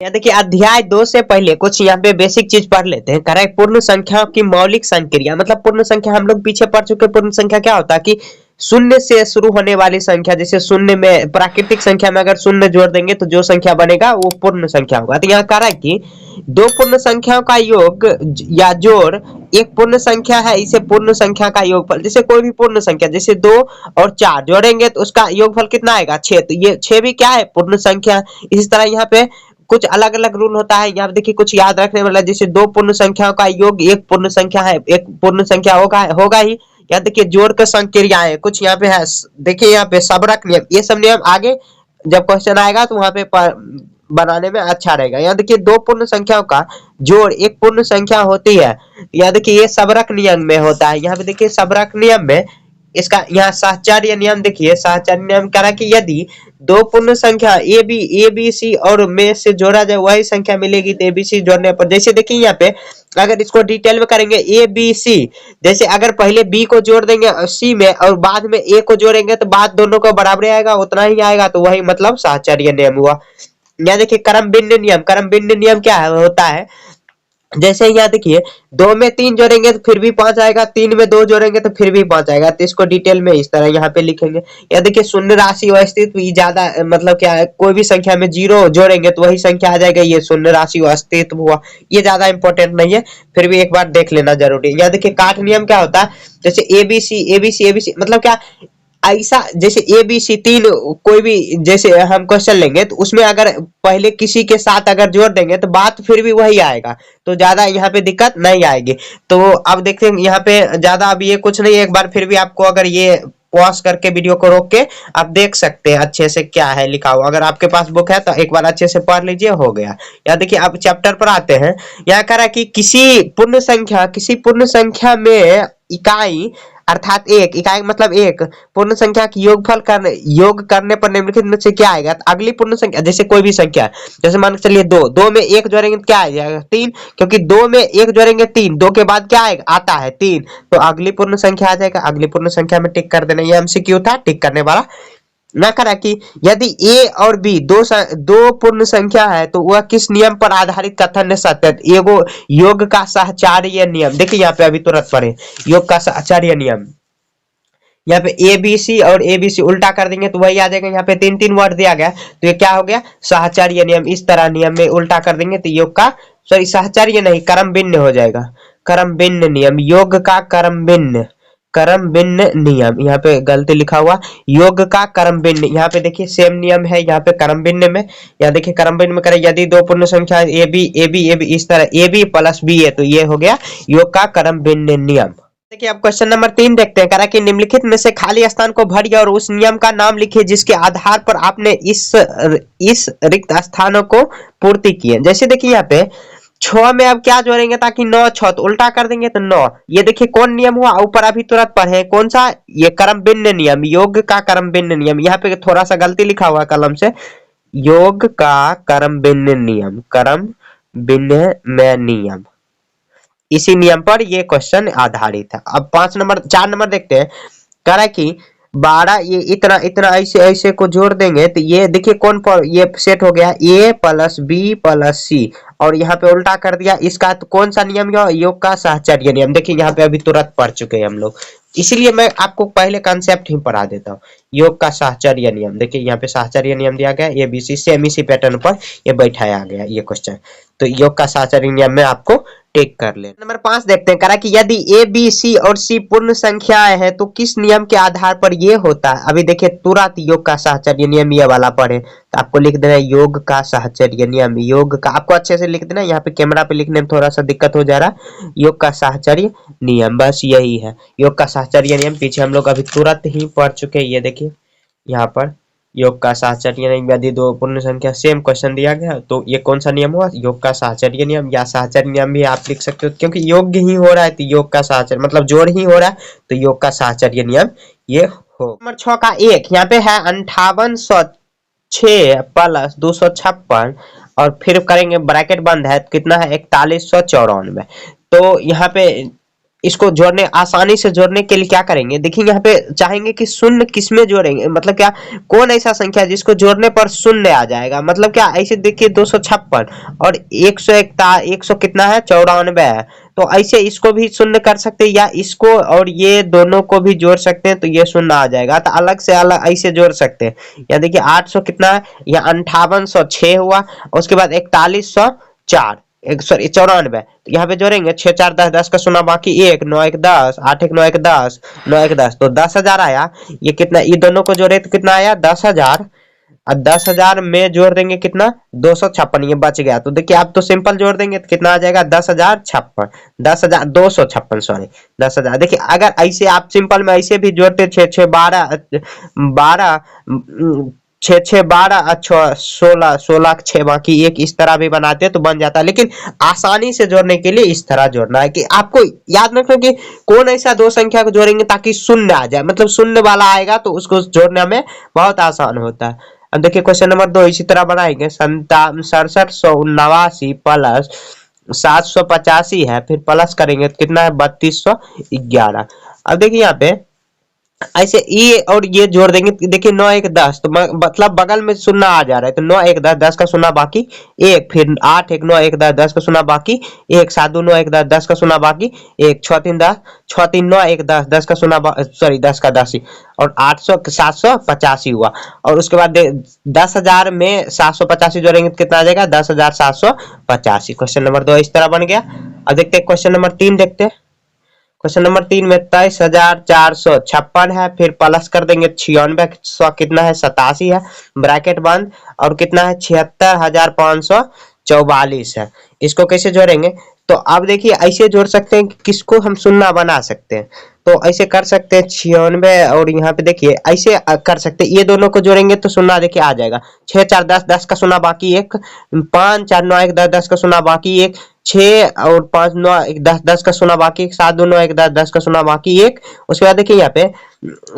यहाँ देखिए अध्याय 2 से पहले कुछ यहाँ पे बेसिक चीज पढ़ लेते हैं। करेक्ट, पूर्ण संख्याओं की मौलिक संक्रिया, मतलब पूर्ण संख्या हम लोग पीछे पढ़ चुके। पूर्ण संख्या क्या होता है कि शून्य से शुरू होने वाली संख्या, जैसे शून्य में प्राकृतिक संख्या में अगर शून्य जोड़ देंगे तो जो संख्या बनेगा वो पूर्ण संख्या होगा। तो यहाँ कह रहा है कि दो पूर्ण संख्याओं का योग या जोड़ एक पूर्ण संख्या है, इसे पूर्ण संख्या का योगफल, जैसे कोई भी पूर्ण संख्या जैसे 2 और 4 जोड़ेंगे तो उसका योगफल कितना आएगा 6, तो ये 6 भी क्या है पूर्ण संख्या। इसी तरह यहाँ पे कुछ अलग अलग रूल होता है। यहाँ देखिए कुछ याद रखने वाला, जैसे दो पूर्ण संख्याओं का योग एक पूर्ण संख्या है, एक पूर्ण संख्या होगा ही। यहाँ देखिए जोड़ का संक्रिया है कुछ यहाँ पे है, देखिए यहाँ पे सबरक नियम, ये सब नियम आगे जब क्वेश्चन आएगा तो वहां पे बनाने में अच्छा रहेगा। यहाँ देखिए दो पूर्ण संख्याओं का जोड़ एक पूर्ण संख्या होती है। यहाँ देखिए ये सबरक नियम में होता है। यहाँ पे देखिए सबरक नियम में इसका यहाँ साहचर्य नियम देखिए, साहचर्य नियम कह रहा है कि यदि दो पूर्ण संख्या ए बी सी और में से जोड़ा जाए वही संख्या मिलेगी, तो ए बी सी जोड़ने पर जैसे देखिए यहाँ पे अगर इसको डिटेल में करेंगे ए बी सी, जैसे अगर पहले बी को जोड़ देंगे सी में और बाद में ए को जोड़ेंगे तो बाद दोनों को बराबर आएगा, उतना ही आएगा, तो वही मतलब साहचर्य नियम हुआ। यहाँ देखिए क्रम भिन्न नियम, क्रम भिन्न नियम क्या है होता है, जैसे यहाँ देखिए 2 में 3 जोड़ेंगे तो फिर भी 5 आएगा, 3 में 2 जोड़ेंगे तो फिर भी 5 आएगा। तो इसको डिटेल में इस तरह यहाँ पे लिखेंगे। या देखिए शून्य राशि व अस्तित्व, ज्यादा मतलब क्या है, कोई भी संख्या में 0 जोड़ेंगे तो वही संख्या आ जाएगा, ये शून्य राशि व अस्तित्व हुआ। ये ज्यादा इंपॉर्टेंट नहीं है, फिर भी एक बार देख लेना जरूरी है। यहाँ देखिए काट नियम क्या होता है, जैसे एबीसी मतलब क्या ऐसा, जैसे ए बी सी तीन कोई भी जैसे हम क्वेश्चन लेंगे तो उसमें अगर पहले किसी के साथ अगर जोड़ देंगे तो बात फिर भी वही आएगा, तो ज्यादा यहाँ पे दिक्कत नहीं आएगी। तो अब देखते हैं यहाँ पे ज्यादा अब ये कुछ नहीं, एक बार फिर भी आपको अगर ये पॉज करके वीडियो को रोक के आप देख सकते हैं अच्छे से क्या है लिखा हुआ। अगर आपके पास बुक है तो एक बार अच्छे से पढ़ लीजिए, हो गया। यहाँ देखिए अब चैप्टर पर आते हैं। यहाँ कह रहा है कि किसी पूर्ण संख्या में इकाई अर्थात एक इकाई मतलब एक पूर्ण संख्या की योग करने पर निम्नलिखित में से क्या आएगा। तो अगली पूर्ण संख्या जैसे कोई भी संख्या, जैसे मान के चलिए 2 में 1 जोड़ेंगे तो क्या आ जाएगा 3, क्योंकि 2 में 1 जोड़ेंगे 3, 2 के बाद क्या आएगा आता है 3, तो अगली पूर्ण संख्या आ जाएगा। अगली पूर्ण संख्या में टिक कर देना, ये एमसीक्यू था टिक करने वाला। न करा कि यदि ए और बी दो पूर्ण संख्या है तो वह किस नियम पर आधारित कथन सत्य है। एगो योग का साहचर्य नियम, देखिए यहाँ पे अभी तुरंत पढ़े योग का साहचर्य नियम। यहाँ पे ए बी सी और ए बी सी उल्टा कर देंगे तो वही आ जाएगा। यहाँ पे 3 वर्ड दिया गया तो ये क्या हो गया साहचर्य नियम। इस तरह नियम में उल्टा कर देंगे तो योग का सॉरी साहचर्य नहीं कर्म भिन्न हो जाएगा, कर्म भिन्न नियम, योग का कर्म भिन्न नियम। यहाँ पे गलती लिखा हुआ, योग का कर्म भिन्न, यहाँ पे देखिए सेम नियम है यहाँ पे कर्म भिन्न में। यहाँ देखिए कर्म भिन्न में करें यदि दो पूर्ण संख्या ए बी इस तरह ए बी प्लस बी है तो ये हो गया योग का कर्म भिन्न नियम। देखिए अब क्वेश्चन नंबर 3 देखते हैं। कह रहा कि निम्नलिखित में से खाली स्थान को भरिए और उस नियम का नाम लिखिए जिसके आधार पर आपने इस रिक्त स्थानों को पूर्ति की है। जैसे देखिए यहाँ पे 6 में अब क्या जोड़ेंगे ताकि 9 6 तो उल्टा कर देंगे तो 9। ये देखिए कौन नियम हुआ ऊपर अभी तुरंत पढ़े, कौन सा, ये कर्म भिन्न नियम, योग का कर्म भिन्न नियम। यहाँ पे थोड़ा सा गलती लिखा हुआ कलम से, योग का कर्म भिन्न नियम, कर्म भिन्न में नियम, इसी नियम पर ये क्वेश्चन आधारित है। अब 4 नंबर देखते हैं। कह रहा है कि 12 ये इतना इतना ऐसे ऐसे को जोड़ देंगे तो ये देखिए कौन पर ये सेट हो गया ए प्लस बी प्लस सी, और यहाँ पे उल्टा कर दिया इसका, तो कौन सा नियम है योग का साहचर्य नियम। देखिए यहाँ पे अभी तुरंत पढ़ चुके हैं हम लोग, इसीलिए मैं आपको पहले कंसेप्ट ही पढ़ा देता हूँ। योग का साहचर्य नियम, देखिए यहाँ पे साहचर्य नियम दिया गया ए बी सी, सेम इसी पैटर्न पर ये बैठाया गया ये क्वेश्चन। तो योग का साहचर्य नियम में आपको टिक कर ले। नंबर 5 देखते हैं। करा कि यदि ए बी सी और सी पूर्ण संख्याएं हैं तो किस नियम के आधार पर ये होता है। अभी देखिए तुरंत योग का साहचर्य नियम ये वाला पढ़े तो आपको लिख देना है योग का साहचर्य नियम, योग का आपको अच्छे से लिख देना। यहाँ पे कैमरा पे लिखने में थोड़ा सा दिक्कत हो जा रहा है। योग का साहचर्य नियम बस यही है, योग का साहचर्य नियम पीछे हम लोग अभी तुरंत ही पढ़ चुके हैं। ये देखिए यहाँ पर योग का साहचर्य नियम, यदि दो पूर्ण संख्या सेम क्वेश्चन दिया गया तो ये कौन सा नियम हुआ योग का साहचर्य नियम, या साहचर्य नियम भी आप लिख सकते हो क्योंकि योग ही हो रहा है तो योग का साहचर्य मतलब जोड़ ही हो रहा है तो योग का साहचर्य नियम ये हो। नंबर 6 का 1 यहाँ पे है 5806 प्लस 256 और फिर करेंगे ब्रैकेट बंद है तो कितना है 4194। तो यहाँ पे इसको जोड़ने आसानी से जोड़ने के लिए क्या करेंगे, देखिए यहाँ पे चाहेंगे कि शून्य किसमें जोड़ेंगे, मतलब क्या कौन ऐसा संख्या है जिसको जोड़ने पर शून्य आ जाएगा, मतलब क्या ऐसे देखिए 256 और 100 कितना है 94 है, तो ऐसे इसको भी शून्य कर सकते हैं या इसको और ये दोनों को भी जोड़ सकते हैं तो ये शून्य आ जाएगा, तो अलग से अलग ऐसे जोड़ सकते हैं। या देखिए 800 कितना है, या 5806 हुआ, उसके बाद 4104 एक सॉरी 94, तो यहाँ पे जोड़ेंगे 6 4 10, 10 का शून्य बाकी 1, 9 1 10, 8 1 9 1 10, 9 1 10, तो 10,000 आया। ये कितना, ये दोनों को जोड़े तो कितना आया 10,000, और 10,000 में जोड़ देंगे कितना 256, ये बच गया। तो देखिए आप तो सिंपल जोड़ देंगे तो कितना आ जाएगा 10,056, 10,256 सॉरी 10,000। देखिए अगर ऐसे आप सिंपल में ऐसे भी जोड़ते 6 6 12 12 6 6 12 अच्छा 16 16 6 बाकी एक, इस तरह भी बनाते हैं तो बन जाता है, लेकिन आसानी से जोड़ने के लिए इस तरह जोड़ना है कि आपको याद रखना कि कौन ऐसा दो संख्या को जोड़ेंगे ताकि शून्य आ जाए, मतलब शून्य वाला आएगा तो उसको जोड़ने में बहुत आसान होता है। अब देखिए क्वेश्चन नंबर 2 इसी तरह बनाएंगे, 6789 प्लस 785 है, फिर प्लस करेंगे तो कितना है 3211। अब देखिए यहाँ पे ऐसे ये और ये जोड़ देंगे, देखिए 9 1 10, तो मतलब बगल में शून्य आ जा रहा है, तो 9 1 10, 10 का शून्य बाकी 1, फिर 8 1 9 1 10, 10 का शून्य बाकी 1, 7 2 9 1 10, 10 का शून्य बाकी 1, 6 3 10, 6 3 9 1 10, 10 का शून्य सॉरी 10 का 10 ही, और 800 785 हुआ, और उसके बाद 10,000 में 785 जोड़ेंगे तो कितना आ जाएगा 10,785। क्वेश्चन नंबर 2 इस तरह बन गया। अब देखते हैं क्वेश्चन नंबर 3, देखते हैं क्वेश्चन नंबर 3 में 23,456 है, फिर प्लस कर देंगे 96 कितना है 87 है, ब्रैकेट बंद, और कितना है 76,544 है। इसको कैसे जोड़ेंगे, तो अब देखिए ऐसे जोड़ सकते हैं कि किसको हम शून्य बना सकते हैं, तो ऐसे कर सकते हैं 96, और यहाँ पे देखिए ऐसे कर सकते हैं, ये दोनों को जोड़ेंगे तो शून्य देखिए आ जाएगा 6 4 10, 10 का शून्य बाकी 1, 5 4 9 1 10, 10 का शून्य बाकी 1, 6 और 5 9 1 10, 10 का शून्य बाकी 1, 7 2 9 1 10, 10 का शून्य बाकी 1, उसके बाद देखिए यहाँ पे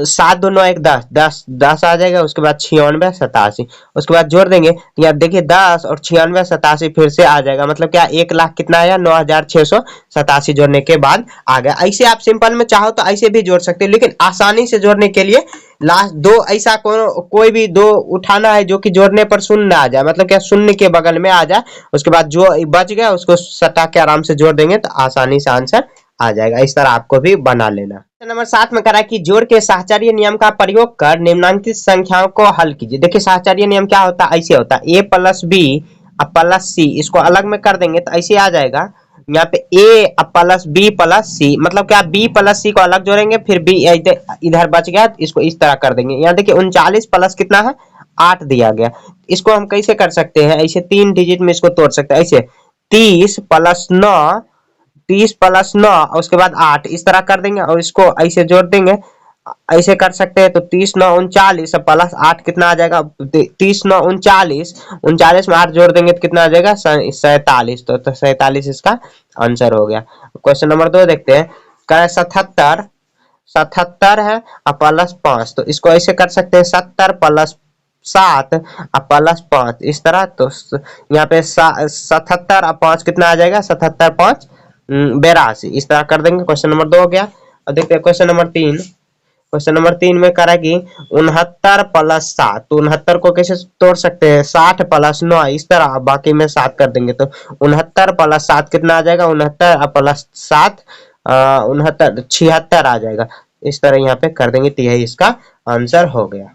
7 2 9 1 10, 10 10 आ जाएगा, उसके बाद 96 87, उसके बाद जोड़ देंगे तो यहाँ देखिए 10 और 96 87 फिर से आ जाएगा, मतलब क्या 1 लाख कितना आया 9,687 जोड़ने के बाद आ गया। ऐसे आप सिंपल में चाहो तो ऐसे भी जोड़ सकते हो, लेकिन आसानी से जोड़ने के लिए लास्ट दो ऐसा कोई भी दो उठाना है जो कि जोड़ने पर शून्य आ जाए, मतलब क्या शून्य के बगल में आ जाए, उसके बाद जो बच गया उसको सटा के आराम से जोड़ देंगे तो आसानी से आंसर आ जाएगा। इस तरह आपको भी बना लेना। नंबर 7 में करा कि जोड़ के साहचर्य नियम का प्रयोग कर निम्नांकित संख्याओं को हल कीजिए। देखिए साहचर्य नियम क्या होता है, ऐसे होता है a प्लस बी प्लस सी, इसको अलग में कर देंगे तो ऐसे आ जाएगा यहाँ पे a प्लस बी प्लस सी, मतलब क्या b प्लस सी को अलग जोड़ेंगे, फिर b इधर बच गया इसको इस तरह कर देंगे। यहाँ देखिए 39 प्लस कितना है 8 दिया गया, इसको हम कैसे कर सकते हैं, ऐसे 3 डिजिट में इसको तोड़ सकते हैं, ऐसे 30 प्लस 9 30 प्लस 9 उसके बाद 8 इस तरह कर देंगे, और इसको ऐसे जोड़ देंगे, ऐसे कर सकते हैं। तो 30 9 39 प्लस 8 कितना आ जाएगा 30 9 39, 39 में 8 जोड़ देंगे तो कितना आ जाएगा 47, तो 47 इसका आंसर हो गया। क्वेश्चन नंबर 2 देखते हैं, क्या 77 है प्लस 5, तो इसको ऐसे कर सकते हैं 70 प्लस 7 प्लस 5 इस तरह, तो यहाँ पे 77 और 5 कितना आ जाएगा 77 5 82 इस तरह कर देंगे। क्वेश्चन नंबर 2 हो गया। और देखते हैं क्वेश्चन नंबर 3, क्वेश्चन नंबर 3 में करा कि 69 प्लस 7, तो 69 को कैसे तोड़ सकते हैं 60 प्लस 9 इस तरह, बाकी में 7 कर देंगे तो 69 प्लस 7 कितना आ जाएगा 69 प्लस 7 69 76 आ जाएगा, इस तरह यहाँ पे कर देंगे तो यही इसका आंसर हो गया।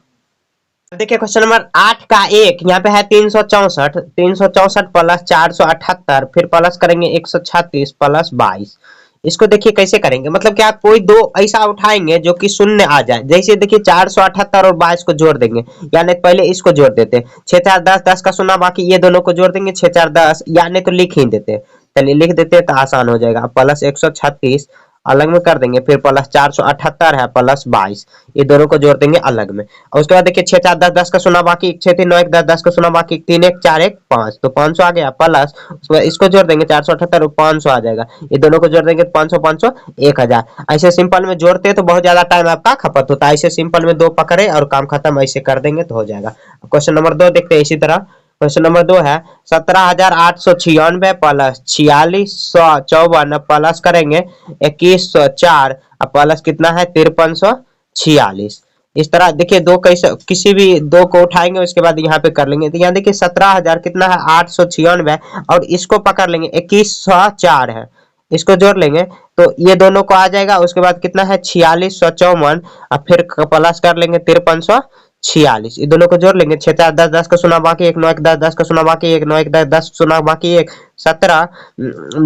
देखिए क्वेश्चन नंबर 8 का 1 यहाँ पे है 364 प्लस 478, फिर प्लस करेंगे 136 प्लस 22, इसको देखिए कैसे करेंगे, मतलब क्या कोई दो ऐसा उठाएंगे जो कि शून्य आ जाए, जैसे देखिए 478 और 22 को जोड़ देंगे, यानी पहले इसको जोड़ देते 6 4 10, 10 का शून्य बाकी ये दोनों को जोड़ देंगे 6 4 10, यानी तो लिख ही देते, चलिए लिख देते तो आसान हो जाएगा। प्लस 136 अलग में कर देंगे, फिर प्लस 478 है प्लस 22, ये दोनों को जोड़ देंगे अलग में, और उसके बाद देखिए 6 4 10, 10 का शून्य बाकी 6 3 9 1 10, 10 का शून्य बाकी 3 1 4 1 5, तो 500 आ गया, प्लस उसके बाद इसको जोड़ देंगे 478 और 500 आ जाएगा, ये दोनों को जोड़ देंगे 500 500 1000। ऐसे सिंपल में जोड़ते तो बहुत ज्यादा टाइम आपका खपत होता है, ऐसे सिंपल में 2 पकड़े और काम खत्म, ऐसे कर देंगे तो हो जाएगा। क्वेश्चन नंबर 2 देखते हैं इसी तरह, क्वेश्चन नंबर 2 है 17,896 प्लस 4654 प्लस करेंगे 2104 प्लस कितना है 5346। इस तरह देखिए दो कैसे किसी भी दो को उठाएंगे उसके बाद यहाँ पे कर लेंगे। तो यहाँ देखिए 17,000 कितना है 896 और इसको पकड़ लेंगे 2104 है, इसको जोड़ लेंगे तो ये दोनों को आ जाएगा। उसके बाद कितना है 4654 और फिर प्लस कर लेंगे 5346, ये दोनों को जोड़ लेंगे 6 4 10 10 का सुना बाकी 1 9 1 10 10 का सुना बाकी 1 9 1 10 10 सुना बाकी 1 17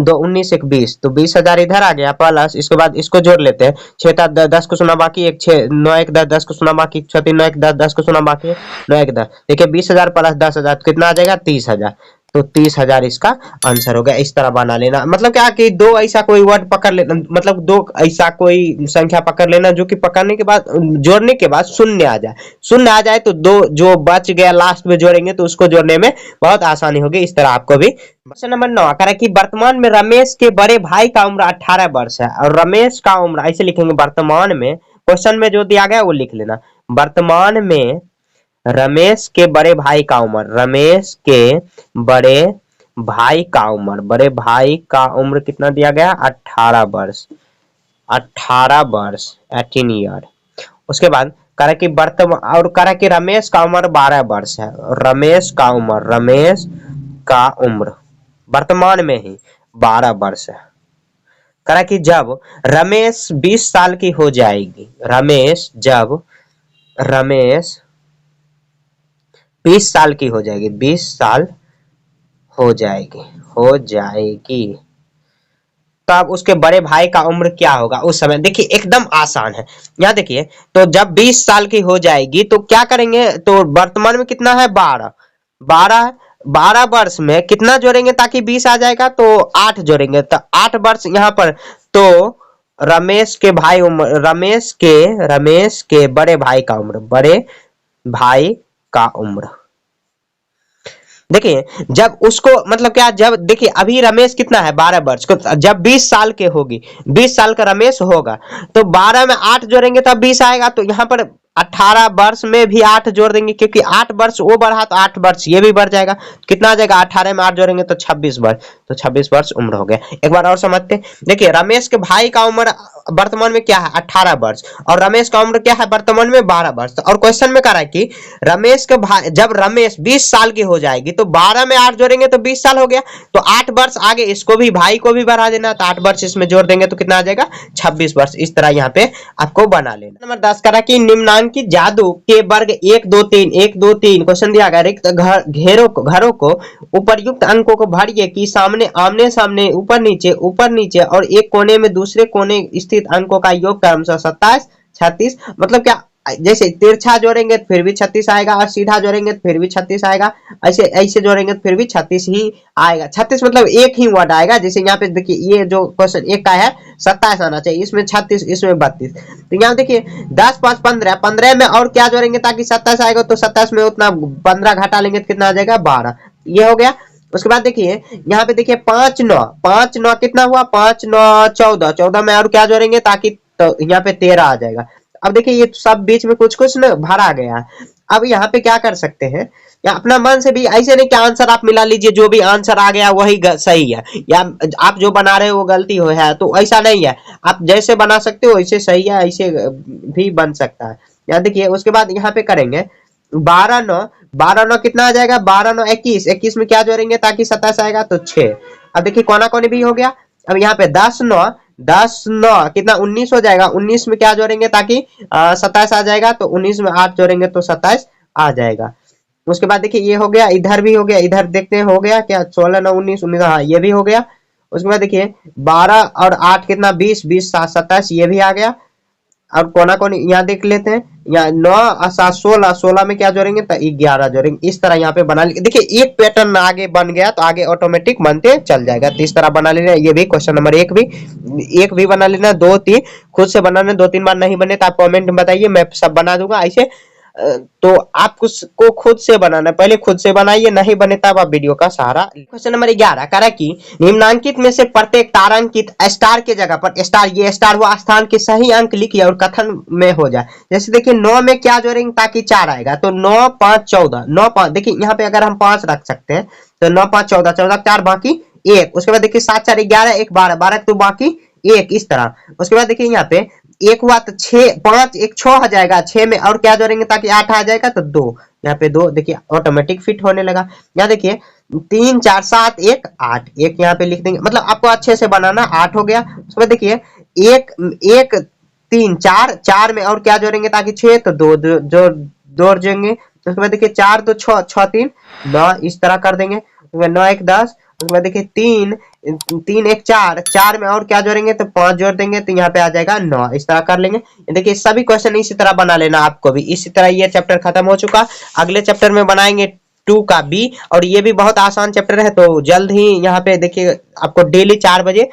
2 19 1 20, तो 20,000 इधर आ गया प्लस। इसके बाद इसको जोड़ लेते हैं 6 7 10 को सुना बाकी 1 6 9 1 10 10 को सुना बाकी 6 3 9 1 10 10 को सुना बाकी 9 1 10। देखिए 20,000 प्लस 10,000 कितना आ जाएगा 30,000, तो 30,000 इसका आंसर हो गया। इस तरह बना लेना, मतलब क्या कि दो ऐसा कोई वर्ड पकड़ लेना, मतलब दो ऐसा कोई संख्या पकड़ लेना जो कि पकड़ने के बाद जोड़ने के बाद शून्य आ जाए, शून्य आ जाए तो दो जो बच गया लास्ट में जोड़ेंगे तो उसको जोड़ने में बहुत आसानी होगी। इस तरह आपको भी। क्वेश्चन नंबर 9 कह रहा है कि वर्तमान में रमेश के बड़े भाई का उम्र 18 वर्ष है और रमेश का उम्र, ऐसे लिखेंगे वर्तमान में, क्वेश्चन में जो दिया गया वो लिख लेना। वर्तमान में रमेश के बड़े भाई का उम्र, रमेश के बड़े भाई का उम्र, बड़े भाई का उम्र कितना दिया गया 18 वर्ष, 18 वर्ष 18 ईयर। उसके बाद कह रहा कि वर्तमान और कह रहा कि रमेश का उम्र 12 वर्ष है, रमेश का उम्र, रमेश का उम्र वर्तमान में ही 12 वर्ष है। कह रहा कि जब रमेश 20 साल की हो जाएगी, रमेश जब रमेश 20 साल की हो जाएगी, 20 साल हो जाएगी तब उसके बड़े भाई का उम्र क्या होगा उस समय। देखिए एकदम आसान है, यहाँ देखिए तो जब 20 साल की हो जाएगी तो क्या करेंगे, तो वर्तमान में कितना है 12, 12 वर्ष में कितना जोड़ेंगे ताकि 20 आ जाएगा, तो 8 जोड़ेंगे तो 8 वर्ष यहाँ पर। तो रमेश के भाई उम्र, रमेश के बड़े भाई का उम्र, बड़े भाई का उम्र, देखिए जब उसको मतलब क्या, जब देखिए अभी रमेश कितना है 12 वर्ष को, जब 20 साल के होगी, 20 साल का रमेश होगा तो 12 में 8 जोड़ेंगे तब 20 आएगा। तो यहाँ पर 18 वर्ष में भी 8 जोड़ देंगे क्योंकि 8 वर्ष वो बढ़ा तो 8 वर्ष ये भी बढ़ जाएगा, कितना आ जाएगा 18 में 8 जोड़ेंगे तो 26 वर्ष, तो 26 वर्ष उम्र हो गया। एक बार और समझते, देखिए रमेश के भाई का उम्र वर्तमान में क्या है 18 वर्ष और रमेश का उम्र क्या है वर्तमान में 12 वर्ष। और क्वेश्चन में कह रहा है कि रमेश के भाई जब रमेश 20 साल की हो जाएगी तो 12 में 8 जोड़ेंगे तो 20 साल हो गया, तो 8 वर्ष आगे इसको भी भाई को भी बढ़ा देना, तो 8 वर्ष इसमें जोड़ देंगे तो कितना आ जाएगा 26 वर्ष। इस तरह यहाँ पे आपको बना लेना। नंबर 10 करा कि निम्नांकित जादू के वर्ग 1 2 3 1 2 3 क्वेश्चन दिया गया, रिक्त घरों को उपर्युक्त अंकों को भरिए कि सामने आमने सामने ऊपर नीचे और एक कोने में दूसरे कोने स्थित अंकों का योग क्रमशः 27 36, मतलब क्या जैसे तिरछा जोड़ेंगे तो फिर भी 36 आएगा और सीधा जोड़ेंगे तो फिर भी 36 आएगा, ऐसे ऐसे जोड़ेंगे तो फिर भी 36 ही आएगा। 36 मतलब एक ही वर्ड आएगा, जैसे यहाँ पे देखिए ये जो क्वेश्चन एक का है 27 आना चाहिए, इसमें 36 इसमें 32। तो यहाँ देखिए 10 5 15, 15 में और क्या जोड़ेंगे ताकि 27 आएगा, तो 27 में उतना 15 घटा लेंगे तो कितना आ जाएगा 12, ये हो गया। उसके बाद देखिए यहाँ पे देखिए 5 9 कितना हुआ 5 9 14, 14 में और क्या जोड़ेंगे ताकि, तो यहाँ पे 13 आ जाएगा। अब देखिए ये सब बीच में कुछ कुछ ना भरा गया है। अब यहाँ पे क्या कर सकते हैं, या अपना मन से भी ऐसे नहीं कि आंसर आप मिला लीजिए, जो भी आंसर आ गया वही सही है, या आप जो बना रहे हो वो गलती हो है, तो ऐसा नहीं है। आप जैसे बना सकते हो वैसे सही है, ऐसे भी बन सकता है। यहाँ देखिए उसके बाद यहाँ पे करेंगे 12 9 कितना आ जाएगा 12 9 21, 21 में क्या जोड़ेंगे ताकि 27 आएगा तो 6। अब देखिए कोना कोनी भी हो गया। अब यहाँ पे 10 9 कितना 19 हो जाएगा, 19 में क्या जोड़ेंगे ताकि 27 आ जाएगा, तो 19 में 8 जोड़ेंगे तो 27 आ जाएगा। उसके बाद देखिए ये हो गया, इधर भी हो गया, इधर देखते हैं हो गया क्या 16 9 19 19, हाँ ये भी हो गया। उसके बाद देखिए 12 और 8 कितना 20 20 7 27, ये भी आ गया। अब कोना कोनी यहाँ देख लेते हैं, यहाँ 9 और 7 16, 16 में क्या जोड़ेंगे तो 11 जोड़ेंगे। इस तरह यहाँ पे बना लीजिए, देखिए एक पैटर्न आगे बन गया तो आगे ऑटोमेटिक बनते चल जाएगा। तो इस तरह बना लेना। ये भी क्वेश्चन नंबर एक भी बना लेना, 2 3 खुद से बनाना, 2 3 बार नहीं बने तो आप कमेंट में बताइए, मैं सब बना दूंगा। ऐसे तो आपको खुद से बनाना, पहले खुद से बनाइए, नहीं बने तब आप वीडियो का सहारा। क्वेश्चन नंबर 11 कह रहा है कि निम्नांकित में से प्रत्येक तारांकित स्टार के जगह पर स्टार, ये स्टार हुआ स्थान के सही अंक लिखिए और कथन में हो जाए। जैसे देखिए 9 में क्या जोड़ेंगे ताकि 4 आएगा, तो 9 5 14, 9 5, देखिए यहाँ पे अगर हम 5 रख सकते हैं तो 9 5 14, 14 4 बाकी 1, उसके बाद देखिए 7 4 11, 1 12, 12 तो बाकी 1, इस तरह। उसके बाद देखिए यहाँ पे 1 हुआ तो 6, 5 1 6 आ जाएगा, 6 में और क्या जोड़ेंगे ताकि 8 आ जाएगा, तो 2, यहाँ पे 2 देखिए ऑटोमेटिक फिट होने लगा। यहाँ देखिए 3 4 7 1 8, 1 यहाँ पे लिख देंगे, मतलब आपको अच्छे से बनाना, 8 हो गया। उसके बाद देखिए 1 1 3 4, 4 में और क्या जोड़ेंगे ताकि 6, तो 2 जोड़ देंगे। उसके बाद देखिए 4 2 6, 6 3 9, इस तरह कर देंगे। 9 1 10, उसके बाद देखिए 3 3 1 4, 4 में और क्या जोड़ेंगे तो 5 जोड़ देंगे, तो यहाँ पे आ जाएगा 9, इस तरह कर लेंगे। देखिए सभी क्वेश्चन इसी तरह बना लेना आपको भी। इसी तरह ये चैप्टर खत्म हो चुका, अगले चैप्टर में बनाएंगे 2 का बी, और ये भी बहुत आसान चैप्टर है, तो जल्द ही यहाँ पे देखिए आपको डेली 4 बजे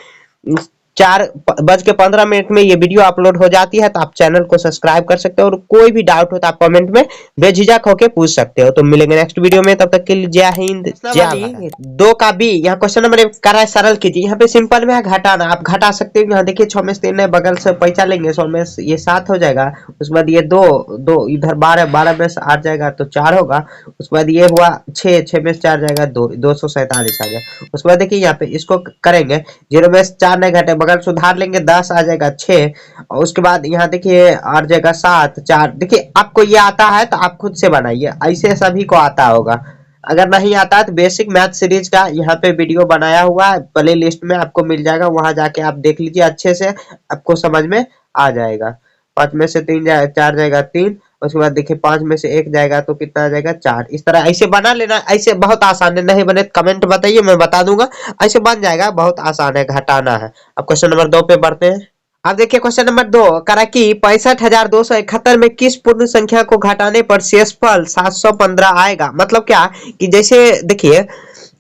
4:15 में ये वीडियो अपलोड हो जाती है, तो आप चैनल को सब्सक्राइब कर सकते हो, और कोई भी डाउट हो तो आप कमेंट में बेझिझक होकर पूछ सकते हो। तो मिलेंगे नेक्स्ट वीडियो में, तब तक के लिए जय हिंद जय भारत। 2 का बी, यहाँ क्वेश्चन नंबर 1 करा है, सरल कीजिए। यहाँ पे सिंपल में है घटाना, आप घटा सकते हो। यहाँ देखिए 6 में से 3 है, बगल से पैसा लेंगे, 100 में ये 7 हो जाएगा। उसके बाद ये 2 2 इधर 12, 12 में से 8 जाएगा तो 4 होगा। उसके बाद ये हुआ 6, 6 में से 4 जाएगा 2, 247 आ गया। उसके बाद देखिए यहाँ पे इसको करेंगे, 0 में से 4 नहीं घटे, बगल सुधार लेंगे, 10 आ जाएगा 6, और उसके बाद यहाँ देखिए आ जाएगा 7 4। देखिए आपको ये आता है तो आप खुद से बनाइए, ऐसे सभी को आता होगा। अगर नहीं आता है तो बेसिक मैथ सीरीज का यहाँ पे वीडियो बनाया हुआ है, प्ले लिस्ट में आपको मिल जाएगा, वहां जाके आप देख लीजिए, अच्छे से आपको समझ में आ जाएगा। 5 में से 3 जाएगा 4 जाएगा 3, उसके बाद देखिए 5 में से 1 जाएगा तो कितना आ जाएगा 4। इस तरह ऐसे बना लेना, ऐसे बहुत आसान है, नहीं बने कमेंट बताइए, मैं बता दूंगा, ऐसे बन जाएगा, बहुत आसान है, घटाना है। अब क्वेश्चन नंबर 2 पे बढ़ते हैं। अब देखिए क्वेश्चन नंबर 2 करा कि 65,271 में किस पूर्ण संख्या को घटाने पर शेषफल 715 आएगा। मतलब क्या कि जैसे देखिए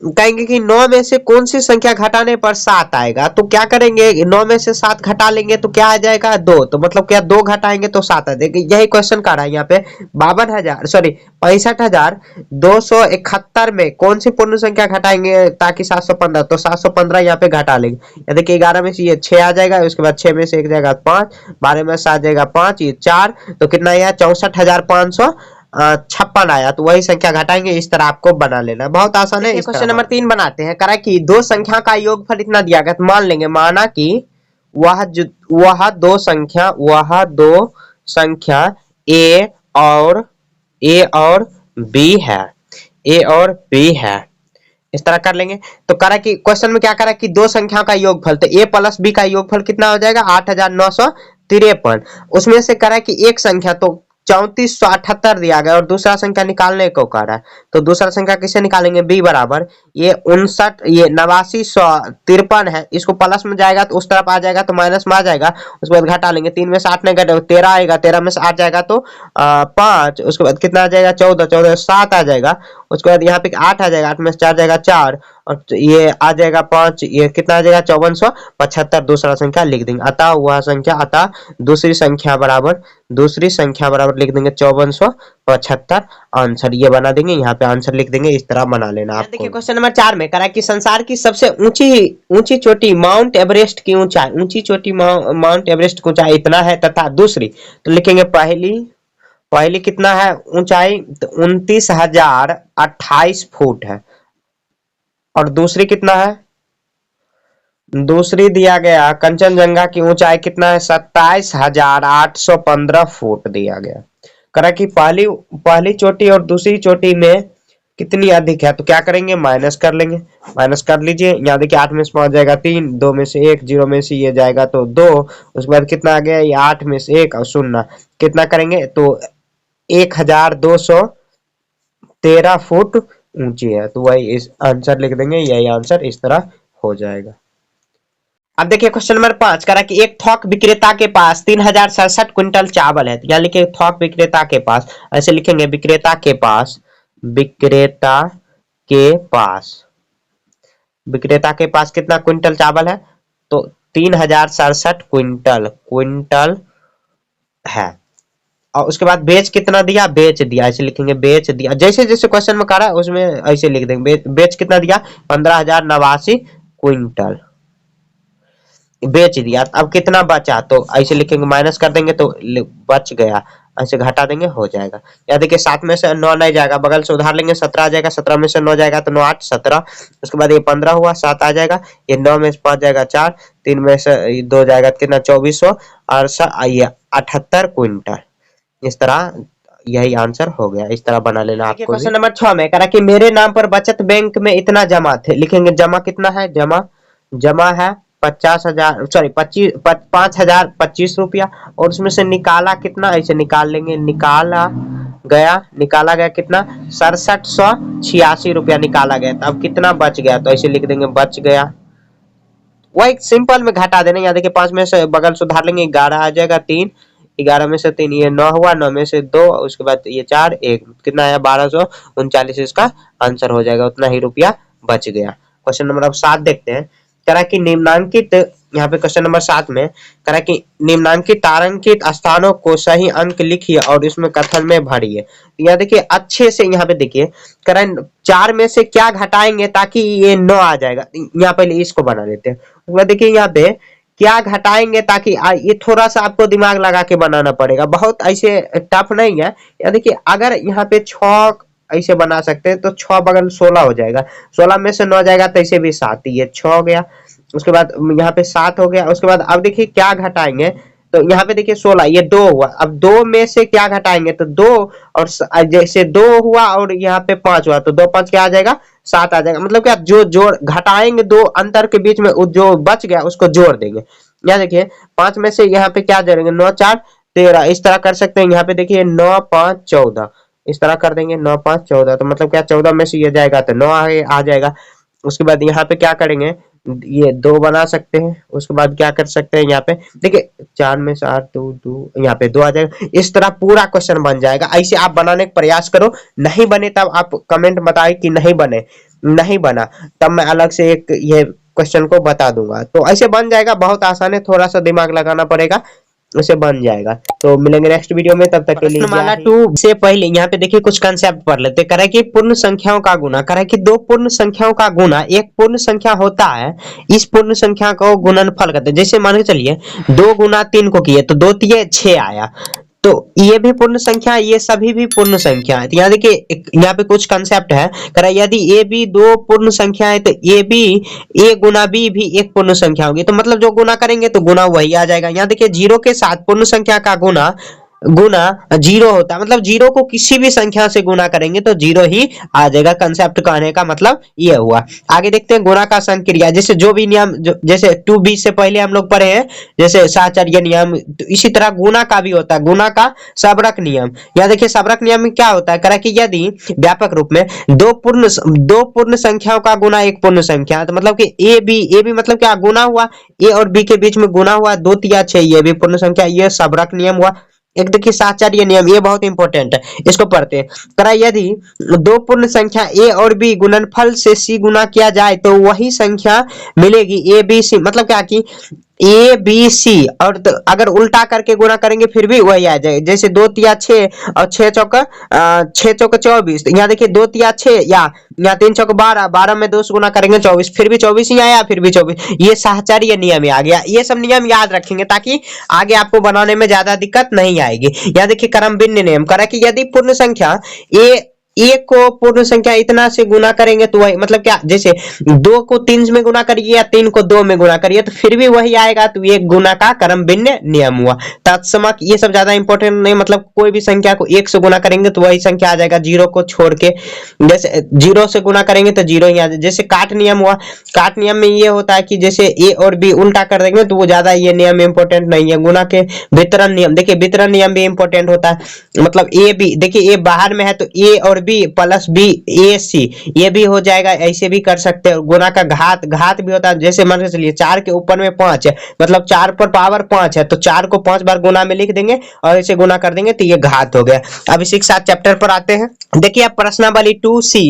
कहेंगे कि 9 में से कौन सी संख्या घटाने पर 7 आएगा, तो क्या करेंगे, 9 में से 7 घटा लेंगे तो क्या आ जाएगा 2, तो मतलब क्या 2 घटाएंगे तो 7 आ जाएगा। यही क्वेश्चन कर रहा है यहाँ पे 65,271 में कौन सी पूर्ण संख्या घटाएंगे ताकि 715, तो 715 यहाँ पे घटा लेंगे। या देखिए 11 में से ये 6 आ जाएगा, उसके बाद 6 में से 1 जाएगा 5, 12 में से 7 जाएगा 5, ये 4, तो कितना आया 64,556 आया, तो वही संख्या घटाएंगे। इस तरह आपको बना लेना, बहुत आसान है। क्वेश्चन नंबर 3 बनाते हैं, करा कि दो संख्या का योगफल इतना दिया गया, तो मान लेंगे, माना कि वह दो संख्या ए और बी है, ए और बी है, इस तरह कर लेंगे। तो करा कि क्वेश्चन में क्या करा कि दो संख्या का योगफल, तो ए प्लस बी का योगफल कितना हो जाएगा 8,953। उसमें से करा कि एक संख्या तो 3478 दिया गया और दूसरा संख्या निकालने को कह रहा है, तो दूसरा संख्या किसे निकालेंगे, बी बराबर ये 59, ये 8953 है, इसको प्लस में जाएगा तो उस तरफ आ जाएगा, तो माइनस में आ जाएगा। उसके बाद घटा लेंगे, 3 में से 8 नहीं घटे 13 आएगा, 13 में से 8 जाएगा तो 5, उसके बाद कितना आ जाएगा 14, 14 7 आ जाएगा। उसके बाद यहाँ पे 8 आ जाएगा, 8 में से 4 जाएगा 4, और ये आ जाएगा 5, ये कितना आ जाएगा 5475, दूसरा संख्या लिख देंगे। अतः वह संख्या, अतः दूसरी संख्या बराबर लिख देंगे 5475, आंसर ये बना देंगे, यहाँ पे आंसर लिख देंगे, इस तरह बना लेना आपको। देखिए क्वेश्चन नंबर 4 में करा कि संसार की सबसे ऊंची चोटी माउंट एवरेस्ट की ऊंचाई, ऊंची चोटी माउंट एवरेस्ट की ऊंचाई इतना है, तथा दूसरी, तो लिखेंगे पहली कितना है ऊंचाई, तो 29,028 फुट है, और दूसरी कितना है, दूसरी दिया गया कंचनजंगा की ऊंचाई कितना है 27,815 फुट दिया गया। करा कि पहली चोटी और दूसरी चोटी में कितनी अधिक है, तो क्या करेंगे, माइनस कर लेंगे, माइनस कर लीजिए। यहाँ देखिए 8 में से 5 जाएगा 3, 2 में से 1, 0 में से ये जाएगा तो 2, उसके बाद कितना आ गया, ये 8 में से 1 और 0, कितना करेंगे, तो 1,213 फुट ऊंची है, तो वही इस आंसर लिख देंगे, यही आंसर इस तरह हो जाएगा। अब देखिए क्वेश्चन नंबर 5 करा कि एक थोक विक्रेता के पास 3067 क्विंटल चावल है, यहाँ लिखे थोक विक्रेता के पास, ऐसे लिखेंगे विक्रेता के पास कितना क्विंटल चावल है, तो 3067 क्विंटल है। और उसके बाद बेच कितना दिया, बेच दिया, ऐसे लिखेंगे बेच दिया। जैसे जैसे क्वेश्चन में कह रहा है उसमें ऐसे लिख देंगे बेच कितना दिया, 15,089 क्विंटल बेच दिया। अब कितना बचा, तो ऐसे लिखेंगे माइनस कर देंगे तो बच गया, ऐसे घटा देंगे हो जाएगा। या देखिए 7 में से 9 नहीं जाएगा, बगल से उधार लेंगे 17 आ जाएगा, 17 में से 9 जाएगा तो 9 8 17, उसके बाद ये 15 हुआ 7 आ जाएगा, ये 9 में से 5 जाएगा 4, 3 में से 2 जाएगा कितना 2400 और ये 78 क्विंटल। इस तरह यही आंसर हो गया, इस तरह बना लेना आपको। क्वेश्चन नंबर 6 में कह रहा कि मेरे नाम पर बचत बैंक में इतना जमा थे, लिखेंगे जमा कितना है, जमा है 50,000 सॉरी 5,025 रुपया, और उसमें से निकाला कितना, ऐसे निकाल लेंगे, निकाला गया कितना 6786 रुपया निकाला गया। तो अब कितना बच गया, तो ऐसे लिख देंगे बच गया, वही सिंपल में घटा देना। यहाँ देखिए 5 में से बगल से उधार लेंगे 11 आ जाएगा, 3 11 में से 3 ये 9 हुआ, 9 में से 2 उसके बाद ये 4 1 कितना आया 1239, इसका आंसर हो जाएगा, उतना ही रुपया बच गया। क्वेश्चन नंबर अब 7 देखते हैं। कह रहा कि निम्नांकित, यहाँ पे क्वेश्चन नंबर 7 में कह रहा कि निम्नांकित तारांकित स्थानों को सही अंक लिखिए और इसमें कथन में भरिए। यहाँ देखिए अच्छे से, यहाँ पे देखिए कह रहा है 4 में से क्या घटाएंगे ताकि ये 9 आ जाएगा। यहाँ पहले इसको बना लेते हैं, उसके बाद देखिए यहाँ पे क्या घटाएंगे ताकि ये थोड़ा सा आपको दिमाग लगा के बनाना पड़ेगा, बहुत ऐसे टफ नहीं है। या देखिए अगर यहाँ पे 6 ऐसे बना सकते हैं तो 6 बगल 16 हो जाएगा, 16 में से 9 जाएगा तो ऐसे भी 7, ये 6 हो गया, उसके बाद यहाँ पे 7 हो गया। उसके बाद अब देखिए क्या घटाएंगे, तो यहाँ पे देखिए 16 ये 2 हुआ, अब 2 में से क्या घटाएंगे, तो 2 और जैसे 2 हुआ और यहाँ पे 5 हुआ तो 2 5 क्या आ जाएगा 7 आ जाएगा। मतलब क्या जो जोड़ घटाएंगे, दो अंतर के बीच में जो बच गया उसको जोड़ देंगे। यहाँ देखिए 5 में से यहाँ पे क्या जोड़ेंगे 9 4 13, इस तरह कर सकते हैं। यहाँ पे देखिए 9 5 14 इस तरह कर देंगे, 9 5 14, तो मतलब क्या 14 में से ये जाएगा तो 9 आ जाएगा। उसके बाद यहाँ पे क्या करेंगे, ये 2 बना सकते हैं। उसके बाद क्या कर सकते हैं, यहाँ पे देखिए 4 में से 8 2 यहाँ पे 2 आ जाएगा। इस तरह पूरा क्वेश्चन बन जाएगा। ऐसे आप बनाने का प्रयास करो, नहीं बने तब आप कमेंट बताएं कि नहीं बना, तब मैं अलग से एक ये क्वेश्चन को बता दूंगा। तो ऐसे बन जाएगा, बहुत आसान है, थोड़ा सा दिमाग लगाना पड़ेगा, उसे बन जाएगा। तो मिलेंगे नेक्स्ट वीडियो में, तब तक के लिए प्रश्नमाला 2 से पहले यहाँ पे देखिए कुछ कंसेप्ट पढ़ लेते। कह रहा है कि पूर्ण संख्याओं का गुना, कह रहा है कि दो पूर्ण संख्याओं का गुना एक पूर्ण संख्या होता है, इस पूर्ण संख्या को गुणनफल कहते हैं। जैसे मान के चलिए 2 गुना 3 को किए तो 2 तिये 6 आया, तो ये भी पूर्ण संख्या, ये सभी भी पूर्ण संख्या है। तो यहाँ देखिए यहाँ पे कुछ कंसेप्ट है, कह रहा है यदि ए बी दो पूर्ण संख्या है तो A B A Guna B भी एक पूर्ण संख्या होगी। तो मतलब जो गुना करेंगे तो गुना वही आ जाएगा। यहाँ देखिए 0 के साथ पूर्ण संख्या का गुना 0 होता है, मतलब 0 को किसी भी संख्या से गुना करेंगे तो 0 ही आ जाएगा। कंसेप्ट कहने का मतलब ये हुआ। आगे देखते हैं गुणा का संक्रिया, जैसे जो भी नियम जैसे 2b से पहले हम लोग पढ़े हैं, जैसे साहचर्य नियम, तो इसी तरह गुणा का भी होता है, गुणा का सबरक नियम। यहाँ देखिए सबरक नियम में क्या होता है, कह रहा है कि यदि व्यापक रूप में दो पूर्ण संख्याओं का गुना एक पूर्ण संख्या, तो मतलब कि ए बी मतलब क्या गुना हुआ, ए और बी के बीच में गुना हुआ, 2 तिया 6 ये भी पूर्ण संख्या, ये सबरक नियम हुआ। एक देखिए साहचर्य नियम, ये बहुत इंपॉर्टेंट है, इसको पढ़ते हैं। करा यदि दो पूर्ण संख्या a और b गुणनफल से c गुना किया जाए तो वही संख्या मिलेगी a b c, मतलब क्या कि ए बी सी, और तो अगर उल्टा करके गुना करेंगे फिर भी वही आ जाएगा। जैसे 2 तिया 6 और 6 चौका 24, तो यहाँ देखिए 2 तिया 6 या यहाँ 3 चौका 12, 12 में 2 से गुना करेंगे 24, फिर भी 24 ही आया, फिर भी 24। ये साहचर्य नियम आ गया। ये सब नियम याद रखेंगे ताकि आगे आपको बनाने में ज्यादा दिक्कत नहीं आएगी। यहाँ देखिए क्रम भिन्न नियम करा कि यदि पूर्ण संख्या एक को पूर्ण संख्या इतना से गुना करेंगे तो वही, मतलब क्या जैसे 2 को 3 में गुना करिए या 3 को 2 में गुना करिए तो फिर भी वही आएगा, तो ये गुना का क्रम भिन्न नियम हुआ। तत्समक ये सब ज्यादा इंपॉर्टेंट नहीं, मतलब कोई भी संख्या को 1 से गुना करेंगे तो वही संख्या आ जाएगा, 0 को छोड़ के। जैसे 0 से गुना करेंगे तो 0 ही आ जाएगा। जैसे काट नियम हुआ, काट नियम में ये होता है कि जैसे ए और बी उल्टा कर देंगे तो वो ज्यादा ये नियम इंपॉर्टेंट नहीं है। गुना के वितरण नियम, देखिए वितरण नियम भी इंपॉर्टेंट होता है, मतलब ए बी, देखिए ए बाहर में है तो ए और बी प्लस बी ए सी ये भी हो जाएगा, ऐसे भी कर सकते हैं। गुना का घात भी होता है, जैसे मान के चलिए 4 के ऊपर में 5 है, मतलब 4 पर पावर 5 है तो 4 को 5 बार गुना में लिख देंगे और ऐसे गुना कर देंगे तो ये घात हो गया। अब इसी के साथ चैप्टर पर आते हैं। देखिए अब प्रश्नावली 2C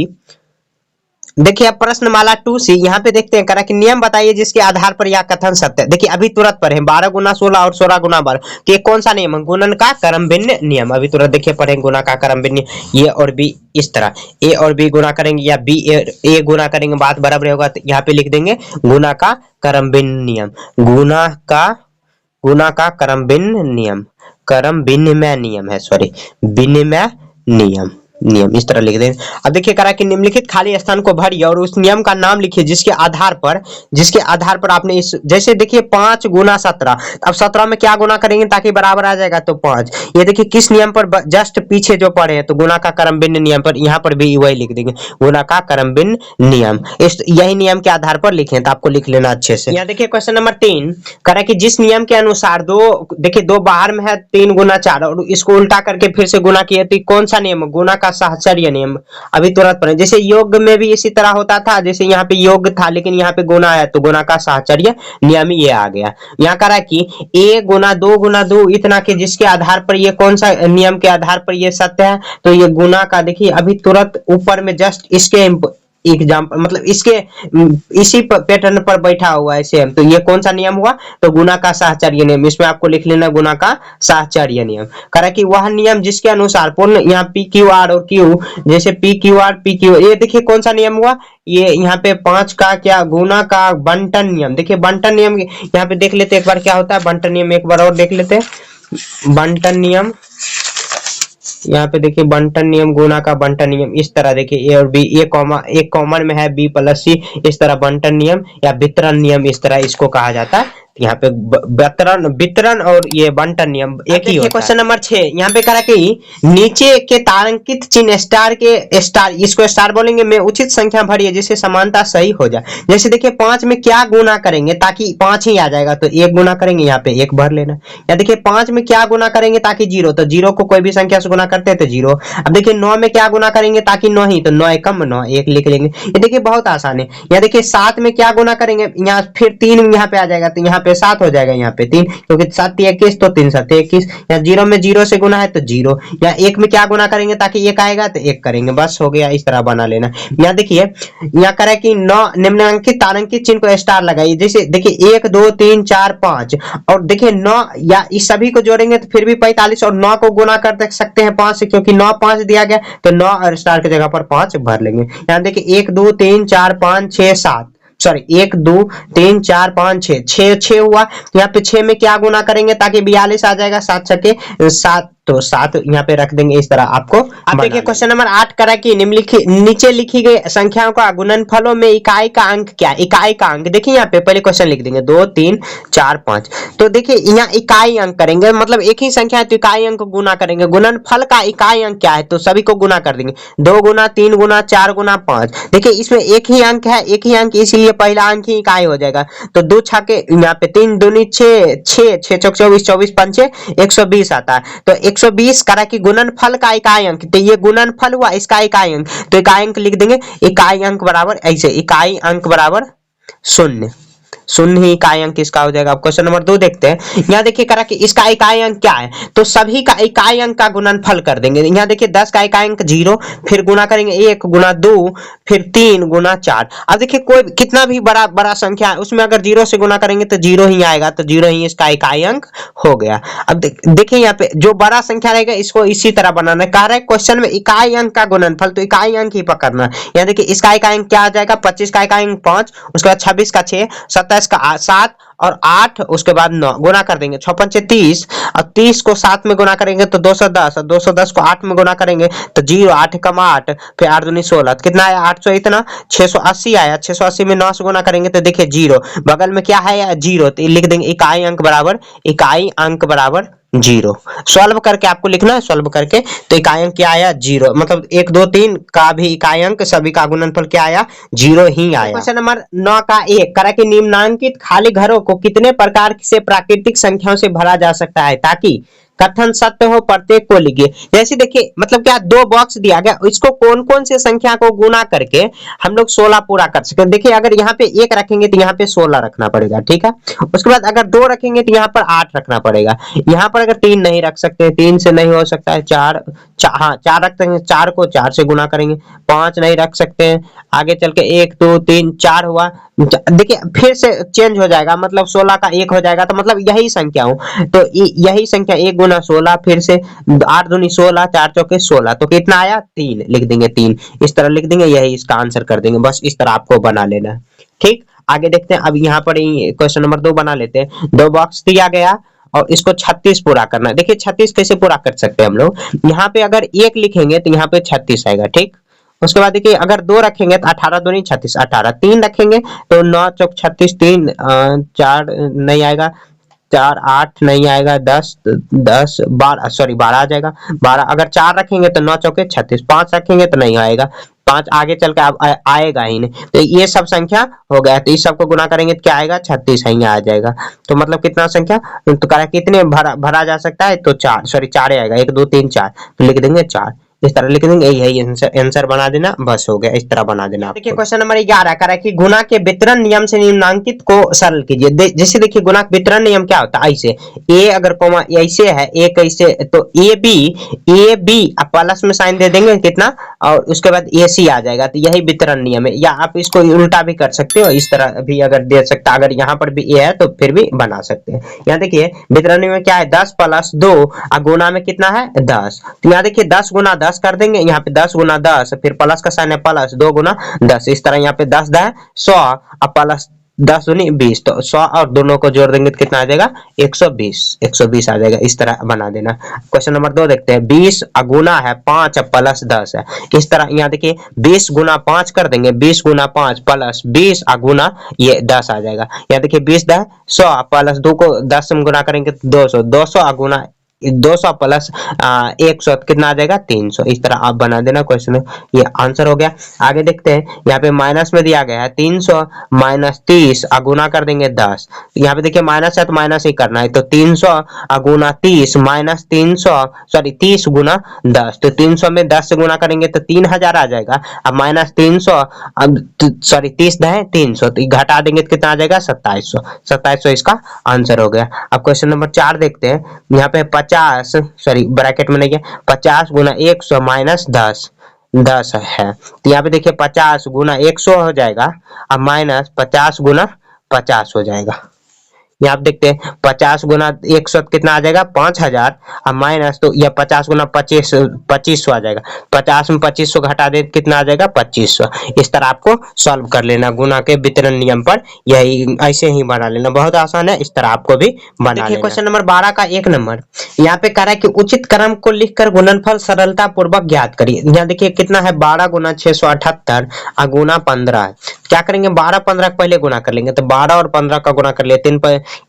देखिए अब प्रश्नमाला 2C यहाँ पे देखते हैं करा कि नियम बताइए जिसके आधार पर यह कथन सत्य है। देखिए अभी तुरंत पढ़े 12 गुना 16 और 16 गुना 12 कि कौन सा नियम है, गुणन का क्रम भिन्न नियम। अभी तुरंत देखिए पढ़े गुना का क्रम भिन्न, ये और बी इस तरह ए और बी गुना करेंगे या बी ए गुना करेंगे बात बराबर होगा, तो यहाँ पे लिख देंगे गुना का क्रम भिन्न नियम, गुना का क्रम भिन्न नियम, क्रम विनिमय नियम है, सॉरी विनिमय नियम, नियम इस तरह लिख दें। अब देखिए करा कि निम्नलिखित खाली स्थान को भरिए और उस नियम का नाम लिखिए जिसके आधार पर आपने इस, जैसे देखिए 5 गुना 17, अब 17 में क्या गुना करेंगे ताकि बराबर आ जाएगा, तो 5। ये देखिए किस नियम पर, जस्ट पीछे जो पढ़े हैं, तो गुना का क्रम भिन्न नियम पर, यहाँ पर भी वही लिख देंगे गुना का क्रम भिन्न नियम, इस यही नियम के आधार पर लिखे, तो आपको लिख लेना अच्छे से। यहाँ देखिए क्वेश्चन नंबर 3 करा कि जिस नियम के अनुसार देखिए 2 बाहर में है 3 गुना 4 और इसको उल्टा करके फिर से गुना किया, तो कौन सा नियम, गुना का साहचर्य नियम। अभी तुरंत पढ़े, जैसे योग में भी इसी तरह होता था, जैसे यहाँ पे योग था लेकिन यहाँ पे गुना है, तो गुना का साहचर्य नियम ये आ गया। यहाँ करा कि a गुना 2 इतना के जिसके आधार पर ये कौन सा नियम के आधार पर ये सत्य है, तो ये गुना का, देखिए अभी तुरंत ऊपर में जस्ट इसके एग्जाम्पल मतलब इसके इसी पैटर्न पर बैठा हुआ है सेम, तो ये कौन सा नियम हुआ, तो गुना का साहचर्य नियम, इसमें आपको लिख लेना गुना का साहचर्य नियम। करा कि वह नियम जिसके अनुसार पूर्ण यहाँ पी क्यू आर और क्यू, जैसे P Q R P Q, ये देखिए कौन सा नियम हुआ, ये यहाँ पे 5 का क्या गुना का बंटन नियम। देखिए बंटन नियम यहाँ पे देख लेते एक बार क्या होता है बंटन नियम, एक बार और देख लेते हैं बंटन नियम। यहाँ पे देखिए बंटन नियम, गुना का बंटन नियम, इस तरह देखिए ए और बी, एक कॉमन में है बी प्लस सी, इस तरह बंटन नियम या वितरण नियम इस तरह इसको कहा जाता है। यहाँ पे वितरण और ये बंटन नियम एक ही होता है। क्वेश्चन नंबर 6 यहाँ पे करा कि नीचे के तारांकित चिन्ह स्टार के स्टार, इसको स्टार बोलेंगे में उचित संख्या भरिए जिससे समानता सही हो जाए। जैसे देखिए 5 में क्या गुना करेंगे ताकि 5 ही आ जाएगा, तो 1 गुना करेंगे, यहाँ पे 1 भर लेना। या देखिए 5 में क्या गुना करेंगे ताकि 0, तो 0 को कोई भी संख्या से गुना करते हैं तो 0। अब देखिए 9 में क्या गुना करेंगे ताकि 9 ही, तो 9 एकम 9, 1 लिख लेंगे। ये देखिए बहुत आसान है। यहाँ देखिए 7 में क्या गुना करेंगे, यहाँ फिर 3 यहाँ पे आ जाएगा, तो यहाँ पे 7 हो जाएगा, यहाँ पे 3 क्योंकि 7 21, तो 3 7 21। यहाँ 0 में 0 से गुना है तो 0। या 1 में क्या गुना करेंगे ताकि 1 आएगा, तो 1 करेंगे, बस हो गया, इस तरह बना लेना। यहाँ देखिए यहाँ करे कि 9 निम्नांकित तारांकित चिन्ह को स्टार लगाइए, जैसे देखिए 1 2 3 4 5 और देखिए 9 या इस सभी को जोड़ेंगे तो फिर भी 45 और 9 को गुना कर सकते हैं 5 से, क्योंकि 9 5 दिया गया, तो 9 और स्टार की जगह पर 5 भर लेंगे। यहाँ देखिए 1 2 3 4 5 6 7, सॉरी 1 2 3 4 5 6 6 हुआ। यहाँ पे 6 में क्या गुना करेंगे ताकि 42 आ जाएगा, 7 छके 7, तो 7 यहाँ पे रख देंगे, इस तरह आपको। अब देखिए क्वेश्चन नंबर 8 करा कि नीचे लिखी गई संख्याओं का गुणनफलों में इकाई का अंक क्या, इकाई का अंक। देखिए यहाँ पे पहले क्वेश्चन लिख देंगे 2 3 4 5, तो देखिए यहाँ इकाई अंक करेंगे, मतलब एक ही संख्या है तो इकाई अंक गुना करेंगे। गुणनफल का इकाई अंक क्या है, तो सभी को गुना कर देंगे, 2 गुना 3 गुना 4 गुना 5। देखिए इसमें एक ही अंक है, एक ही अंक, इसीलिए पहला अंक ही इकाई हो जाएगा। तो 2 छके यहाँ पे 3 दूनी 6 6 6 चौक 24 24 पंचे 120 आता है, तो 120 करा कि गुणनफल का इकाई अंक, तो ये गुणनफल हुआ, इसका इकाई अंक, तो इकाई अंक लिख देंगे, इकाई अंक बराबर ऐसे, इकाई अंक बराबर 0, 0 ही इकाई अंक इसका हो जाएगा। अब क्वेश्चन नंबर 2 देखते हैं। यहाँ देखिए करा कि इसका इकाई अंक क्या है, तो सभी का इकाई अंक का गुणनफल कर देंगे। यहाँ देखिए 10 का इकाई अंक 0, फिर गुना करेंगे 1 गुना 2 फिर 3 गुना 4। अब देखिए कोई कितना भी बड़ा संख्या है उसमें अगर 0 से गुना करेंगे तो 0 ही आएगा, तो 0 ही इसका इकाई अंक हो गया। अब देखिए यहाँ पे जो बड़ा संख्या रहेगा इसको इसी तरह बनाना है। कह रहा है क्वेश्चन में इकाई अंक का गुणनफल, तो इकाई अंक ही पकड़ना। यहाँ देखिए इसका इकाई अंक क्या आ जाएगा, 25 का इकाई अंक 5, उसके बाद 26 का 6, 27 का 7 और 8, उसके बाद 9 गुना कर देंगे, 6 5 30 और 30 को 7 में गुना करेंगे तो 210 और 210 को 8 में गुना करेंगे तो 0, 8 कम 8 फिर 8 दूनी 16, कितना आया 800, इतना 680 आया। 680 में 9 से गुना करेंगे तो देखिए 0, बगल में क्या है 0, तो लिख देंगे इकाई अंक बराबर 0। सॉल्व करके आपको लिखना है, सॉल्व करके, तो इकाई अंक क्या आया 0, मतलब 1 2 3 का भी इकाई अंक सभी का गुणनफल क्या आया 0 ही आया। क्वेश्चन नंबर 9 का 1 करा कि निम्नांकित खाली घरों को कितने प्रकार से प्राकृतिक संख्याओं से भरा जा सकता है, ताकि कथन सत्य हो प्रत्येक को लिखिए। जैसे देखिए मतलब क्या, दो बॉक्स दिया गया, इसको कौन कौन से संख्या को गुना करके हम लोग 16 पूरा कर सकते हैं। देखिए अगर यहाँ पे 1 रखेंगे तो यहाँ पे 16 रखना पड़ेगा, ठीक है। उसके बाद अगर 2 रखेंगे तो यहाँ पर 8 रखना पड़ेगा। यहाँ पर अगर 3 नहीं रख सकते, 3 से नहीं हो सकता है, 4 हाँ 4 रख देंगे, 4 को 4 से गुना करेंगे। 5 नहीं रख सकते हैं, आगे चल के 1 2 3 4 हुआ। देखिए फिर से चेंज हो जाएगा, मतलब 16 का 1 हो जाएगा, तो मतलब यही संख्या हो, तो यही संख्या 1 गुना 16, फिर से 8 दूनी 16, 4 चौके 16, तो कितना आया 3, लिख देंगे 3, इस तरह लिख देंगे, यही इसका आंसर कर देंगे। बस इस तरह आपको बना लेना है, ठीक। आगे देखते हैं, अब यहाँ पर क्वेश्चन नंबर 2 बना लेते हैं। 2 बॉक्स दिया गया और इसको 36 पूरा करना है। देखिए 36 कैसे पूरा कर सकते हैं हम लोग, यहाँ पे अगर 1 लिखेंगे तो यहाँ पे 36 आएगा, ठीक। उसके बाद देखिए अगर 2 रखेंगे तो 18 दूनी 36 18, 3 रखेंगे तो 9 चौक 36, 3 4 नहीं आएगा, 4 8 नहीं आएगा, 10 10 12 सॉरी 12 आ जाएगा, 12। अगर 4 रखेंगे तो 9 चौके 36, 5 रखेंगे तो नहीं आएगा, 5 आगे चल के आएगा ही नहीं। तो ये सब संख्या हो गया, तो इस सबको गुना करेंगे तो क्या आएगा 36 यहाँ आ जाएगा। तो मतलब कितना संख्या, तो कह कितने भरा जा सकता है, तो 4 सॉरी 4 आएगा, 1 2 3 4, तो लिख देंगे 4, इस तरह लिख देंगे, यही आंसर बना देना, बस हो गया, इस तरह बना देना। देखिए क्वेश्चन नंबर 11 कह रहा है कि गुना के वितरण नियम से निम्नांकित को सरल कीजिए। जैसे देखिए गुना के वितरण नियम क्या होता है, ऐसे ए अगर कोमा ऐसे है, ए कैसे, तो ए बी आप प्लस में साइन दे देंगे कितना, और उसके बाद ए सी आ जाएगा, तो यही वितरण नियम है। या आप इसको उल्टा भी कर सकते हो, इस तरह भी अगर दे सकता, अगर यहाँ पर भी ए है तो फिर भी बना सकते हैं। यहाँ देखिए वितरण नियम में क्या है, 10 + 2 और गुना में कितना है 10, तो यहाँ देखिए 10 गुना 10 कर देंगे, यहाँ पे 10 गुना 10, फिर प्लस का साइन है प्लस 2 गुना 10, इस तरह यहाँ पे 10 10 100 और प्लस 10 दूनी 20, तो 100 और दोनों को जोड़ देंगे तो कितना आ जाएगा 120 आ जाएगा। इस तरह बना देना। क्वेश्चन नंबर 2 देखते हैं, 20 गुना है 5 प्लस 10 है, इस तरह यहाँ देखिए 20 गुना 5 कर देंगे, 20 गुना 5 प्लस 20 गुना ये 10 आ जाएगा। यहाँ देखिए 20 10 100 प्लस 2 को 10 से गुना करेंगे तो 200, 200 गुना 200 प्लस 100 कितना आ जाएगा 300, इस तरह आप बना देना। क्वेश्चन ये आंसर हो गया। आगे देखते हैं, यहाँ पे माइनस में दिया गया है 300 माइनस 30 गुना कर देंगे 10, यहाँ पे देखिए माइनस है तो माइनस ही करना है, तो 300 गुना 30 माइनस 300 सॉरी 30 गुना 10, तो 300 में 10 से गुना करेंगे तो 3000 आ जाएगा। अब माइनस 300 सॉरी 30 है 300, तो घटा देंगे तो कितना आ जाएगा 2700 इसका आंसर हो गया। अब क्वेश्चन नंबर 4 देखते हैं, यहाँ पे 50 सॉरी ब्रैकेट में नहीं है, 50 गुना 100 माइनस 10 है, तो यहाँ पे देखिए 50 गुना 100 हो जाएगा, अब माइनस 50 गुना 50 हो जाएगा। यहाँ आप देखते हैं 50 गुना 100 कितना आ जाएगा 5000, अब माइनस तो यह 50 गुना 2500 आ जाएगा, 50 में 2500 घटा दे कितना आ जाएगा 2500। इस तरह आपको सॉल्व कर लेना गुना के वितरण नियम पर, यही ऐसे ही बना लेना, बहुत आसान है, इस तरह आपको भी बना लेना। क्वेश्चन नंबर 12 का 1 नंबर यहाँ पे कह रहा है कि उचित क्रम को लिखकर गुणनफल सरलता पूर्वक ज्ञात करिए। यहाँ देखिए कितना है 12 गुना 678 गुना 15 है। क्या करेंगे 12 15 पहले गुना कर लेंगे, तो 12 और 15 का गुना कर लिए, 3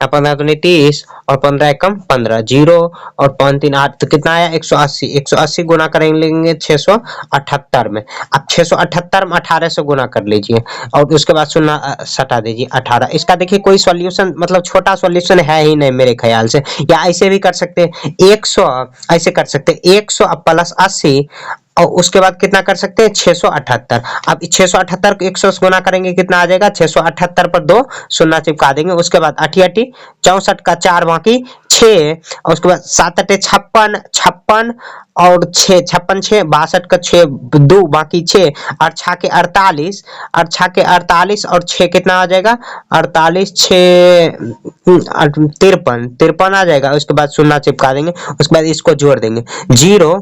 15 दूनी 30 और 15 एकम 15, 0 और 5 3 8, तो कितना आया 180 गुना कर लेंगे 678 में। अब 678 में 18 से गुना कर लीजिए और उसके बाद शून्य सटा दीजिए 18। इसका देखिए कोई सॉल्यूशन मतलब छोटा सॉल्यूशन है ही नहीं मेरे ख्याल से, या ऐसे भी कर सकते हैं 100, ऐसे कर सकते हैं 100 प्लस 80 और उसके बाद कितना कर सकते हैं 678। अब 678 को 100 से गुना करेंगे कितना आ जाएगा 678 पर 2 शून्य चिपका देंगे, उसके बाद 8 8 64 का 4 बाकी 6 और उसके बाद 7 8 56 और 6 56 6 62 का 6 2 बाकी 6 और 6 के 48 और 6 के 48 और 6 कितना आ जाएगा 48 6 53 आ जाएगा। उसके बाद शून्य चिपका देंगे, उसके बाद इसको जोड़ देंगे 0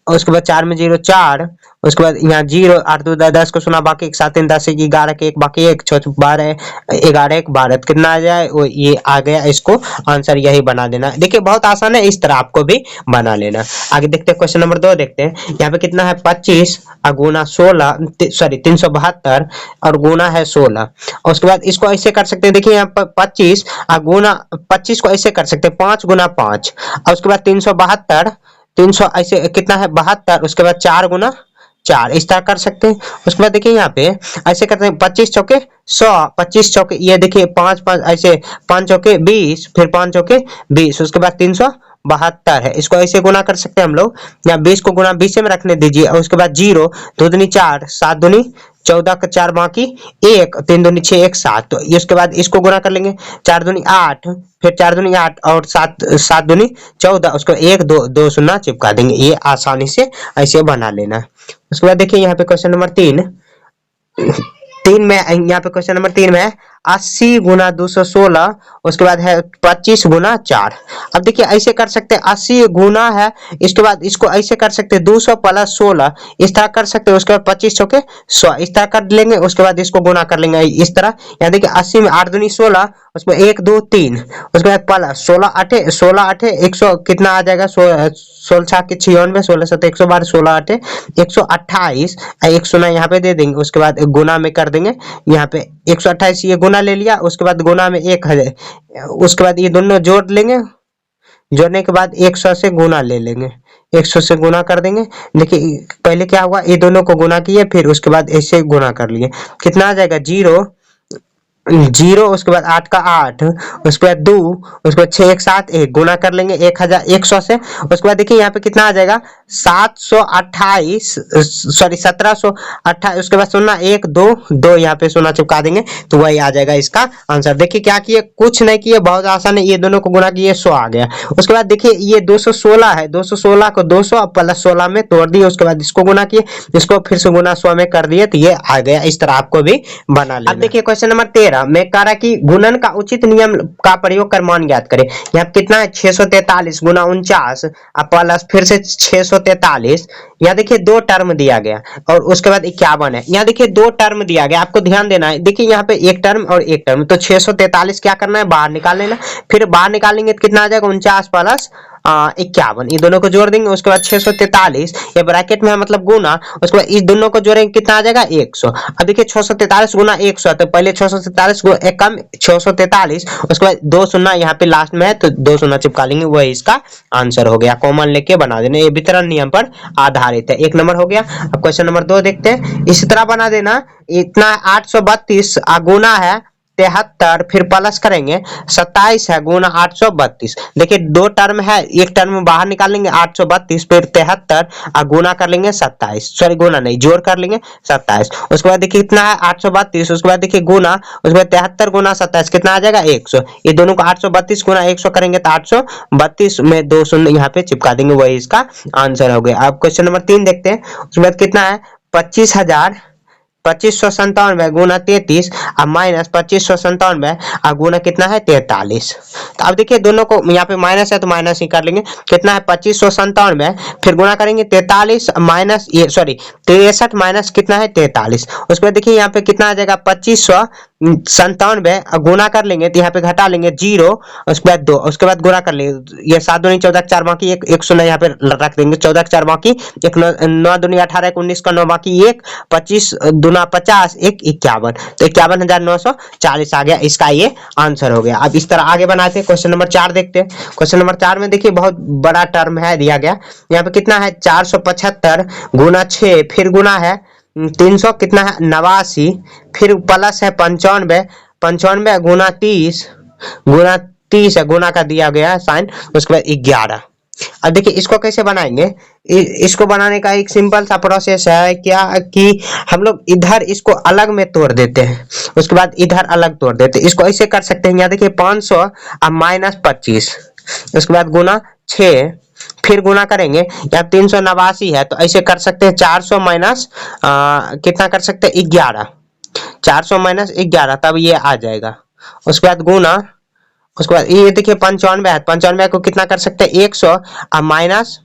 और उसके बाद 4 में 0 4, उसके बाद यहाँ 0 8 2 10 को सुना बाकी 1 7 3 10 11 के 1 बाकी 1 6 12 11 1 12 कितना आ जाए वो ये आ गया। इसको आंसर यही बना देना। देखिए बहुत आसान है, इस तरह आपको भी बना लेना। आगे देखते हैं क्वेश्चन नंबर 2 देखते हैं, यहाँ पे कितना है 25 गुना 16 सॉरी 372 और गुना है 16 और उसके बाद इसको ऐसे कर सकते हैं। देखिए यहाँ पर 25 गुना 25 को ऐसे कर सकते हैं 5 गुना 5 और उसके बाद 372 300 ऐसे कितना है 72, उसके बाद 4 गुना 4 इस तरह कर सकते हैं। उसके बाद देखिए यहाँ पे ऐसे करते हैं 25 चौके 100 25 चौके ये देखिए 5 5 ऐसे 5 चौके 20 फिर 5 चौके 20 उसके बाद 72 है, इसको ऐसे गुना कर सकते हैं हम लोग। यहाँ 20 को गुना 20 में रखने दीजिए और उसके बाद 0, 2 दूनी 4, 7 दूनी 14 का 4 बाकी 1, 3 दूनी 6, 1 7। तो ये उसके बाद इसको गुना कर लेंगे, 4 दूनी 8, फिर 4 दूनी 8 और 7 दूनी 14, उसको 1 2 2 शून्य चिपका देंगे। ये आसानी से ऐसे बना लेना। उसके बाद देखिए यहाँ पे क्वेश्चन नंबर 3 में, यहाँ पे क्वेश्चन नंबर 3 में है 80 गुना 216, उसके बाद है 25 गुना 4। अब देखिए ऐसे कर सकते हैं, 80 गुना है, इसके बाद इसको ऐसे कर सकते हैं 200 प्लस 16, इस तरह कर सकते हैं। उसके बाद 25 चौके 100, इस तरह कर लेंगे। उसके बाद इसको गुना कर लेंगे इस तरह। यहाँ देखिए 80 में 8 दूनी 16, उसमें 1 2 3, उसके बाद प्लस 16 8 100 कितना आ जाएगा, 16 6 96, 16 7 112, 16 8 128, 100 यहाँ पे दे देंगे। उसके बाद गुना में कर देंगे, यहाँ पे 128 ये गुना ले लिया, उसके बाद गुना में 1000, उसके बाद ये दोनों जोड़ लेंगे, जोड़ने के बाद 100 से गुना ले लेंगे, 100 से गुना कर देंगे। देखिए पहले क्या हुआ, ये दोनों को गुना किए, फिर उसके बाद ऐसे गुना कर लिए, कितना आ जाएगा 0 0, उसके बाद 8 का 8, उसके बाद 2, उसके बाद 6 1 7 1 गुना कर लेंगे 1100 से। उसके बाद देखिए यहाँ पे कितना आ जाएगा 728, सॉरी 1728, उसके बाद 0 1 2 2 यहाँ पे 0 चिपका देंगे, तो वही आ जाएगा इसका आंसर। देखिए क्या किए, कुछ नहीं किए, बहुत आसान है, ये दोनों को गुना किए 100 आ गया। उसके बाद देखिए ये 216 है, 216 को 200 प्लस 16 में तोड़ दिए, उसके बाद इसको गुना किए, इसको फिर से गुना 100 में कर दिए, तो ये आ गया। इस तरह आपको भी बना लेना। अब देखिए क्वेश्चन नंबर 13 में कह रहा है कि गुणन का उचित नियम का प्रयोग कर मान ज्ञात करें। यहाँ कितना है 643 गुना 49 प्लस फिर से 643। यहाँ देखिए 2 टर्म दिया गया और उसके बाद 51 है। यहाँ देखिए 2 टर्म दिया गया, आपको ध्यान देना है। देखिए यहाँ पे 1 टर्म और 1 टर्म, तो 643 क्या करना है, बाहर निकाल लेना। फिर बाहर निकालेंगे तो कितना आ जाएगा 49 प्लस 51, ये दोनों को जोड़ देंगे। उसके बाद 643 ये ब्रैकेट में है मतलब गुना, उसके बाद इस दोनों को जोड़ेंगे कितना आ जाएगा 100। अब देखिए 643 गुना 100, तो पहले 643 को एक कम 643, उसके बाद 2 शून्य यहाँ पे लास्ट में है, तो 2 शून्य चिपका लेंगे, वही इसका आंसर हो गया। कॉमन लेके बना देना, ये वितरण नियम पर आधारित है। 1 नंबर हो गया। अब क्वेश्चन नंबर 2 देखते हैं, इसी तरह बना देना। इतना 832 गुना है 73, फिर प्लस करेंगे 27 है गुना 832। देखिए 2 टर्म है, 1 टर्म बाहर निकाल लेंगे 832, फिर 73 और गुना कर लेंगे 27, सॉरी गुना नहीं जोड़ कर लेंगे 27। उसके बाद देखिए कितना है 832, उसके बाद देखिए गुना, उसके बाद 73 गुना 27 कितना आ जाएगा 100। ये दोनों को 832 गुना 100 करेंगे तो 832 में 2 शून्य यहाँ पे चिपका देंगे, वही इसका आंसर हो गया। अब क्वेश्चन नंबर 3 देखते हैं। उसके बाद कितना है 25,97 गुना 33 और माइनस 2597 और गुना कितना है 43। तो अब देखिए दोनों को यहाँ पे माइनस है तो माइनस ही कर लेंगे। कितना है 2597, फिर गुना करेंगे 43 माइनस ये सॉरी 63 माइनस कितना है 43। उसके बाद देखिए यहाँ पे कितना आ जाएगा 2597 गुना कर लेंगे तो यहाँ पे घटा लेंगे 0, उसके बाद 2, उसके बाद गुना कर लेंगे, ये 7 दूनी 14 4 बाकी 1 शून्य यहाँ पे रख देंगे, 14 4 बाकी 1 9 दूनी 18 19 का 9 बाकी 1 25 दूना 50 1 51, तो 51,940 आ गया, इसका ये आंसर हो गया। अब इस तरह आगे बनाते हैं। क्वेश्चन नंबर 4 देखते हैं। क्वेश्चन नंबर 4 में देखिए बहुत बड़ा टर्म है दिया गया। यहाँ पे कितना है 475 गुना 6, फिर गुना है 300 कितना है 89, फिर प्लस है 95 गुना 30 है, गुना का दिया गया साइन, उसके बाद 11। अब देखिए इसको कैसे बनाएंगे। इसको बनाने का एक सिंपल सा प्रोसेस है, क्या कि हम लोग इधर इसको अलग में तोड़ देते हैं, उसके बाद इधर अलग तोड़ देते हैं। इसको ऐसे कर सकते हैं, यहाँ देखिए 500 और माइनस 25, उसके बाद गुना 6, फिर गुना करेंगे, यहाँ 389 है तो ऐसे कर सकते हैं 400 माइनस कितना कर सकते हैं 11, 400 माइनस 11, तब ये आ जाएगा। उसके बाद गुना, उसके बाद ये देखिए 95 है, 95 को कितना कर सकते हैं 100 और माइनस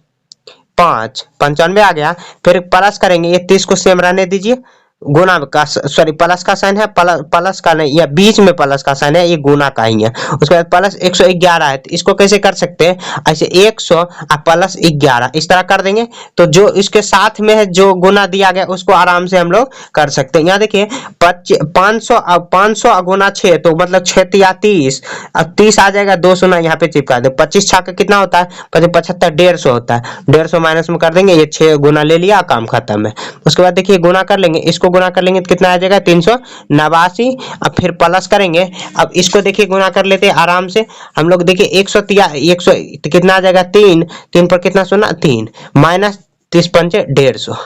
5, 95 आ गया। फिर प्लस करेंगे, ये 30 को सेम रहने दीजिए, गुना का सॉरी प्लस का साइन है, प्लस का नहीं, या बीच में प्लस का साइन है, ये गुना का ही है। उसके बाद प्लस 111 है, तो इसको कैसे कर सकते हैं ऐसे 100 और प्लस 11 इस तरह कर देंगे, तो जो इसके साथ में है जो गुना दिया गया उसको आराम से हम लोग कर सकते हैं। यहाँ देखिए 500 गुना 6 तो मतलब 6 या 30, अब 30 आ जाएगा, 2 शून्य यहाँ पे चिपका दे। 25 छक्का कितना होता है 75, 150 होता है, 150 माइनस में कर देंगे, ये 6 गुना ले लिया, काम खत्म है। उसके बाद देखिए गुना कर लेंगे, इसको इसको गुना कर लेंगे तो कितना आ जाएगा 389। अब फिर प्लस करेंगे, अब इसको देखिए गुना कर लेते हैं आराम से हम लोग। देखिए 100 तो कितना आ जाएगा 3, 3 पर कितना शून्य 3 माइनस 30 पंचे 150,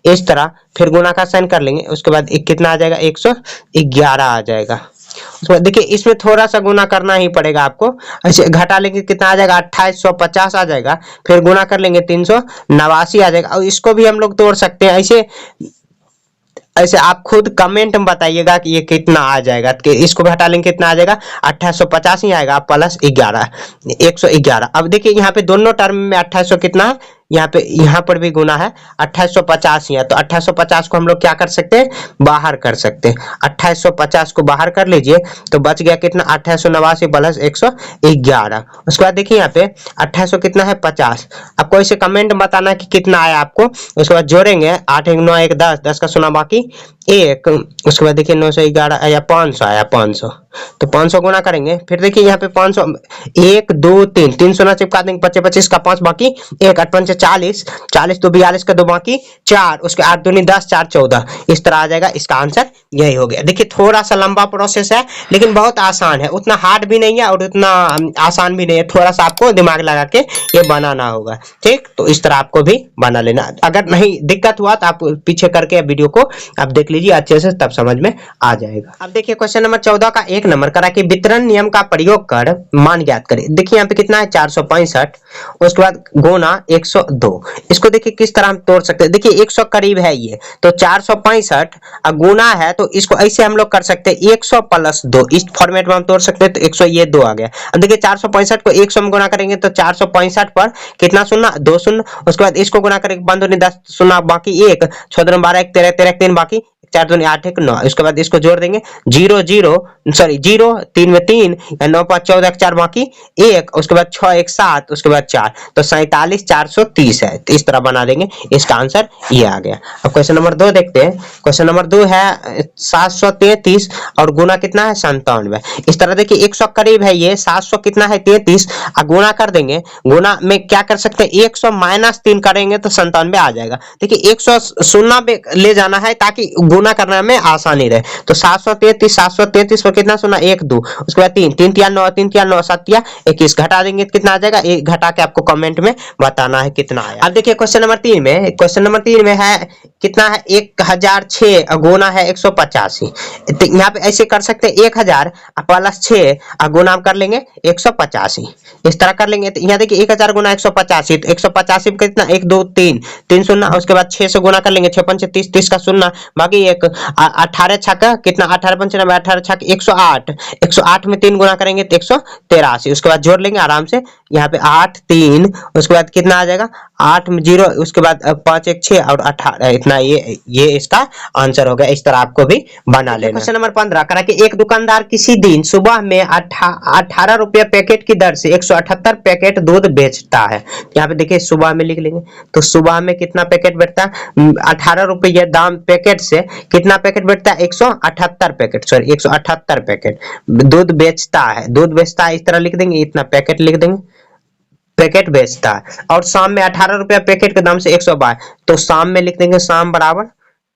इस तरह फिर गुना का साइन कर लेंगे। उसके बाद एक कितना आ जाएगा 111 आ जाएगा। उसके बाद देखिए इसमें थोड़ा सा गुना करना ही पड़ेगा आपको, ऐसे घटा लेंगे कितना आ जाएगा 2850 आ जाएगा। फिर गुना कर लेंगे 389 आ जाएगा। और इसको भी हम लोग तोड़ सकते हैं ऐसे ऐसे आप खुद कमेंट में बताइएगा कि ये कितना आ जाएगा। कि इसको घटा लेंगे कितना आ जाएगा 2850 ही आएगा प्लस 11 111। अब देखिए यहाँ पे दोनों टर्म में 2800 कितना है, यहाँ पर भी गुना है 2850 ही है। तो 2850 को हम लोग क्या कर सकते हैं बाहर कर सकते हैं। 2850 को बाहर कर लीजिए तो बच गया कितना 2889 प्लस 111। उसके बाद देखिए यहाँ पे 2800 कितना है 50। आपको इसे कमेंट बताना कि कितना आया आपको। उसके बाद जोड़ेंगे 8 1 9 1 10, 10 का सुना बाकी 1। उसके बाद देखिए 911 आया 500 आया 500। तो 500 गुना करेंगे, फिर देखिए यहाँ पे 500 1 2 3 3 सोना चिपका देंगे, 25 25 का 5 बाकी 1 8 5 40 40 तो 42 का 2 बाकी 4, उसके 8 दूनी 10 4 14, इस तरह आ जाएगा। इसका आंसर यही हो गया। देखिए थोड़ा सा लंबा प्रोसेस है लेकिन बहुत आसान है, उतना हार्ड भी नहीं है और उतना आसान भी नहीं है। थोड़ा सा आपको दिमाग लगा के ये बनाना होगा, ठीक। तो इस तरह आपको भी बना लेना। अगर नहीं दिक्कत हुआ तो आप पीछे करके वीडियो को आप देख लीजिए अच्छे से, तब समझ में आ जाएगा। अब देखिए क्वेश्चन नंबर 14 का 1 नंबर करा कि वितरण नियम का प्रयोग कर मान ज्ञात करें। देखिए यहाँ पे कितना है 465, उसके बाद गुना 102। इसको देखिए किस तरह हम तोड़ सकते हैं। देखिए 100 करीब है ये, तो 465 गुना है तो इसको ऐसे हम लोग कर सकते हैं 100 प्लस 2, इस फॉर्मेट में हम तोड़ सकते हैं। तो 100 ये 2 आ गया। अब देखिए 465 को 100 में गुना करेंगे तो 465 पर कितना शून्य 2 शून्य। उसके बाद इसको गुना करेंगे 5 दूनी 10 शून्य बाकी 1 6 दूनी 12 1 13 13 3 बाकी 4 दूनी 8 1 9। उसके बाद इसको जोड़ देंगे 0 0 सॉरी 0 3 में 3 9 5 14 4 बाकी 1, उसके बाद 6 1 7, उसके बाद 4, तो 47 430 है। तो इस तरह बना देंगे, इसका आंसर ये आ गया। अब क्वेश्चन नंबर 2 देखते हैं। क्वेश्चन नंबर 2 है 733 और गुना कितना है 97। इस तरह देखिए 100 करीब है ये, 700 कितना है 33 गुना कर देंगे। गुना में क्या कर सकते हैं 100 माइनस 3 करेंगे तो 97 आ जाएगा। देखिए 100 शून्य में ले जाना है ताकि गुना करने में आसानी रहे। तो 733 पर कितना सुना 1 2, उसके बाद 3 3 3 9 3 3 9 7 21 घटा देंगे तो कितना आ जाएगा। एक घटा के आपको कमेंट में बताना है कितना आया। अब देखिए क्वेश्चन नंबर 3 में, क्वेश्चन नंबर 3 में है कितना है 1006 गुना है 185। तो यहाँ पे ऐसे कर सकते हैं 1000 प्लस 6 गुना कर लेंगे 185, इस तरह कर लेंगे। तो यहाँ देखिए 1000 गुना 185, तो 185 कितना 1 2 3 3 शून्य, उसके बाद 6 से गुना कर लेंगे 6 5 30 30 का शून्य बाकी 1 18 छक्का कितना 18 5 18 छक्का 108 108 में 3 गुना करेंगे तो 183। उसके बाद जोड़ लेंगे आराम से, यहाँ पे 8 3, उसके बाद कितना आ जाएगा 8 में 0, उसके बाद 5 1 6 और 18, इतना ये इसका आंसर हो गया। इस तरह आपको भी बना लेना। क्वेश्चन नंबर 15 करा कि एक दुकानदार किसी दिन सुबह में 18 रुपये पैकेट की दर से 178 पैकेट दूध बेचता है। यहाँ पे देखिए सुबह में लिख लेंगे, तो सुबह में कितना पैकेट बेचता है 18 रुपये दाम पैकेट से कितना पैकेट बेचता है 178 पैकेट, सॉरी 178 पैकेट दूध बेचता है। दूध बेचता है इस तरह लिख देंगे, इतना पैकेट लिख देंगे पैकेट बेचता है। और शाम में 18 रुपया पैकेट के दाम से 112, तो शाम में लिख देंगे शाम बराबर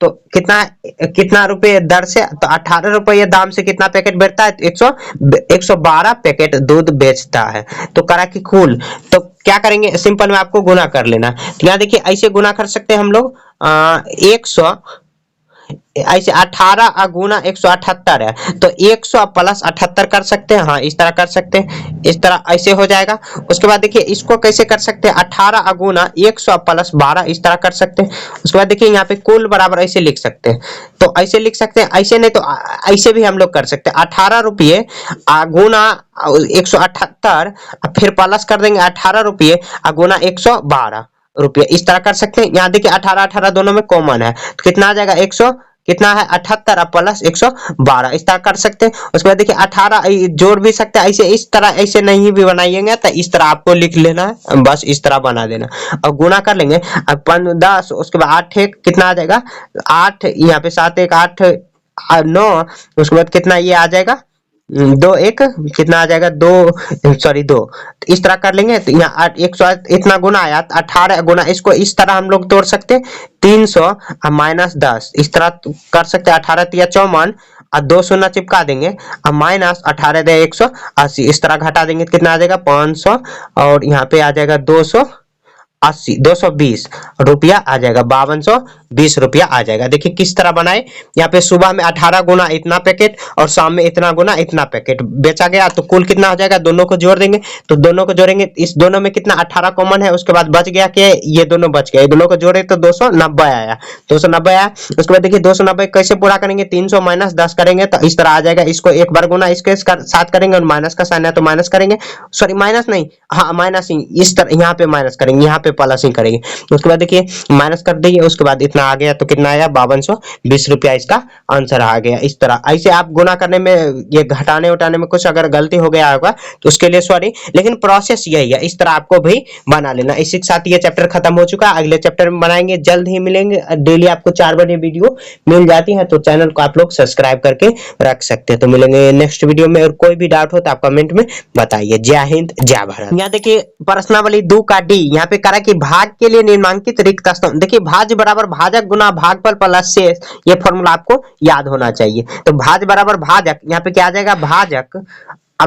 तो कितना रुपए दर से, तो 18 रुपये दाम से कितना पैकेट बेचता है 112 पैकेट दूध बेचता है। तो करा कि कुल, तो क्या करेंगे सिंपल में आपको गुना कर लेना। तो यहाँ देखिए ऐसे गुना कर सकते हैं हम लोग 100 ऐसे 18 गुना 178 है तो 100 प्लस 78 कर सकते हैं। हाँ इस तरह कर सकते हैं, इस तरह ऐसे हो जाएगा। उसके बाद देखिए इसको कैसे कर सकते हैं 18 गुना 100 प्लस 12, इस तरह कर सकते हैं। उसके बाद देखिए यहाँ पे कुल बराबर ऐसे लिख सकते हैं, तो ऐसे लिख सकते हैं, ऐसे नहीं तो ऐसे भी हम लोग कर सकते हैं 18 रुपये गुना 178 फिर प्लस कर देंगे 18 रुपये गुना 112 रुपये, इस तरह कर सकते हैं। यहाँ देखिए 18 18 दोनों में कॉमन है तो कितना आ जाएगा 100 कितना है 78 प्लस 112, इस तरह कर सकते हैं। उसके बाद देखिए 18 जोड़ भी सकते हैं ऐसे, इस तरह ऐसे नहीं भी बनाइएगा तो इस तरह आपको लिख लेना है, बस इस तरह बना देना और गुना कर लेंगे। अब 10 उसके बाद 8 1 कितना आ जाएगा 8, यहाँ पे 7 1 8 9, उसके बाद कितना ये आ जाएगा दो एक कितना आ जाएगा, दो सॉरी दो, तो इस तरह कर लेंगे। तो यहाँ 100 इतना गुना आया, 18 गुना, इसको इस तरह हम लोग तोड़ सकते हैं, 300 माइनस 10, इस तरह कर सकते हैं। 18 तिया 54 और 2 शून्य चिपका देंगे, और माइनस 18 दे 180, इस तरह घटा देंगे, कितना आ जाएगा 500, और यहाँ पे आ जाएगा 280, 220 रुपया आ जाएगा, 5220 रुपया आ जाएगा। देखिए किस तरह बनाए, यहाँ पे सुबह में 18 गुना इतना पैकेट और शाम में इतना गुना इतना पैकेट बेचा गया, तो कुल कितना हो जाएगा, दोनों को जोड़ देंगे। तो दोनों को जोड़ेंगे, इस दोनों में कितना 18 कॉमन है, उसके बाद बच गया कि ये दोनों बच गए, दोनों को जोड़े तो 290 आया, 290 आया। उसके बाद देखिए 290 कैसे पूरा करेंगे, 300 माइनस 10 करेंगे तो इस तरह आ जाएगा। इसको एक बार गुना इसके साथ करेंगे, और माइनस का साइन है तो माइनस करेंगे, सॉरी माइनस नहीं, हाँ माइनस ही, इस तरह यहाँ पे माइनस करेंगे, यहाँ पे प्लस ही करेंगे। उसके बाद देखिए माइनस कर दिए, उसके बाद इतना आ गया, तो कितना आया 5220 रुपया इसका आंसर आ गया। इस तरह ऐसे आप गुना करने में, ये घटाने उठाने में कुछ अगर गलती हो गया होगा तो उसके लिए सॉरी, लेकिन प्रोसेस यही है, इस तरह आपको भी बना लेना। इसी के साथ ये चैप्टर खत्म हो चुका है, अगले चैप्टर में बनाएंगे, जल्द ही मिलेंगे। डेली आपको 4 बजे वीडियो मिल जाती है, तो चैनल को आप लोग सब्सक्राइब करके रख सकते हैं। तो मिलेंगे नेक्स्ट वीडियो में, और कोई भी डाउट हो तो आप कमेंट में बताइए। जय हिंद जय भारत। यहाँ देखिए प्रश्नावली 2 का डी, यहाँ पे करा कि भाग के लिए निम्नांकित रिक्त स्थान, देखिए भाज्य बराबर भाजक गुना भागफल प्लस शेष, ये फॉर्मूला आपको याद होना चाहिए। तो भाज्य बराबर भाजक, यहाँ पे क्या आ जाएगा, भाजक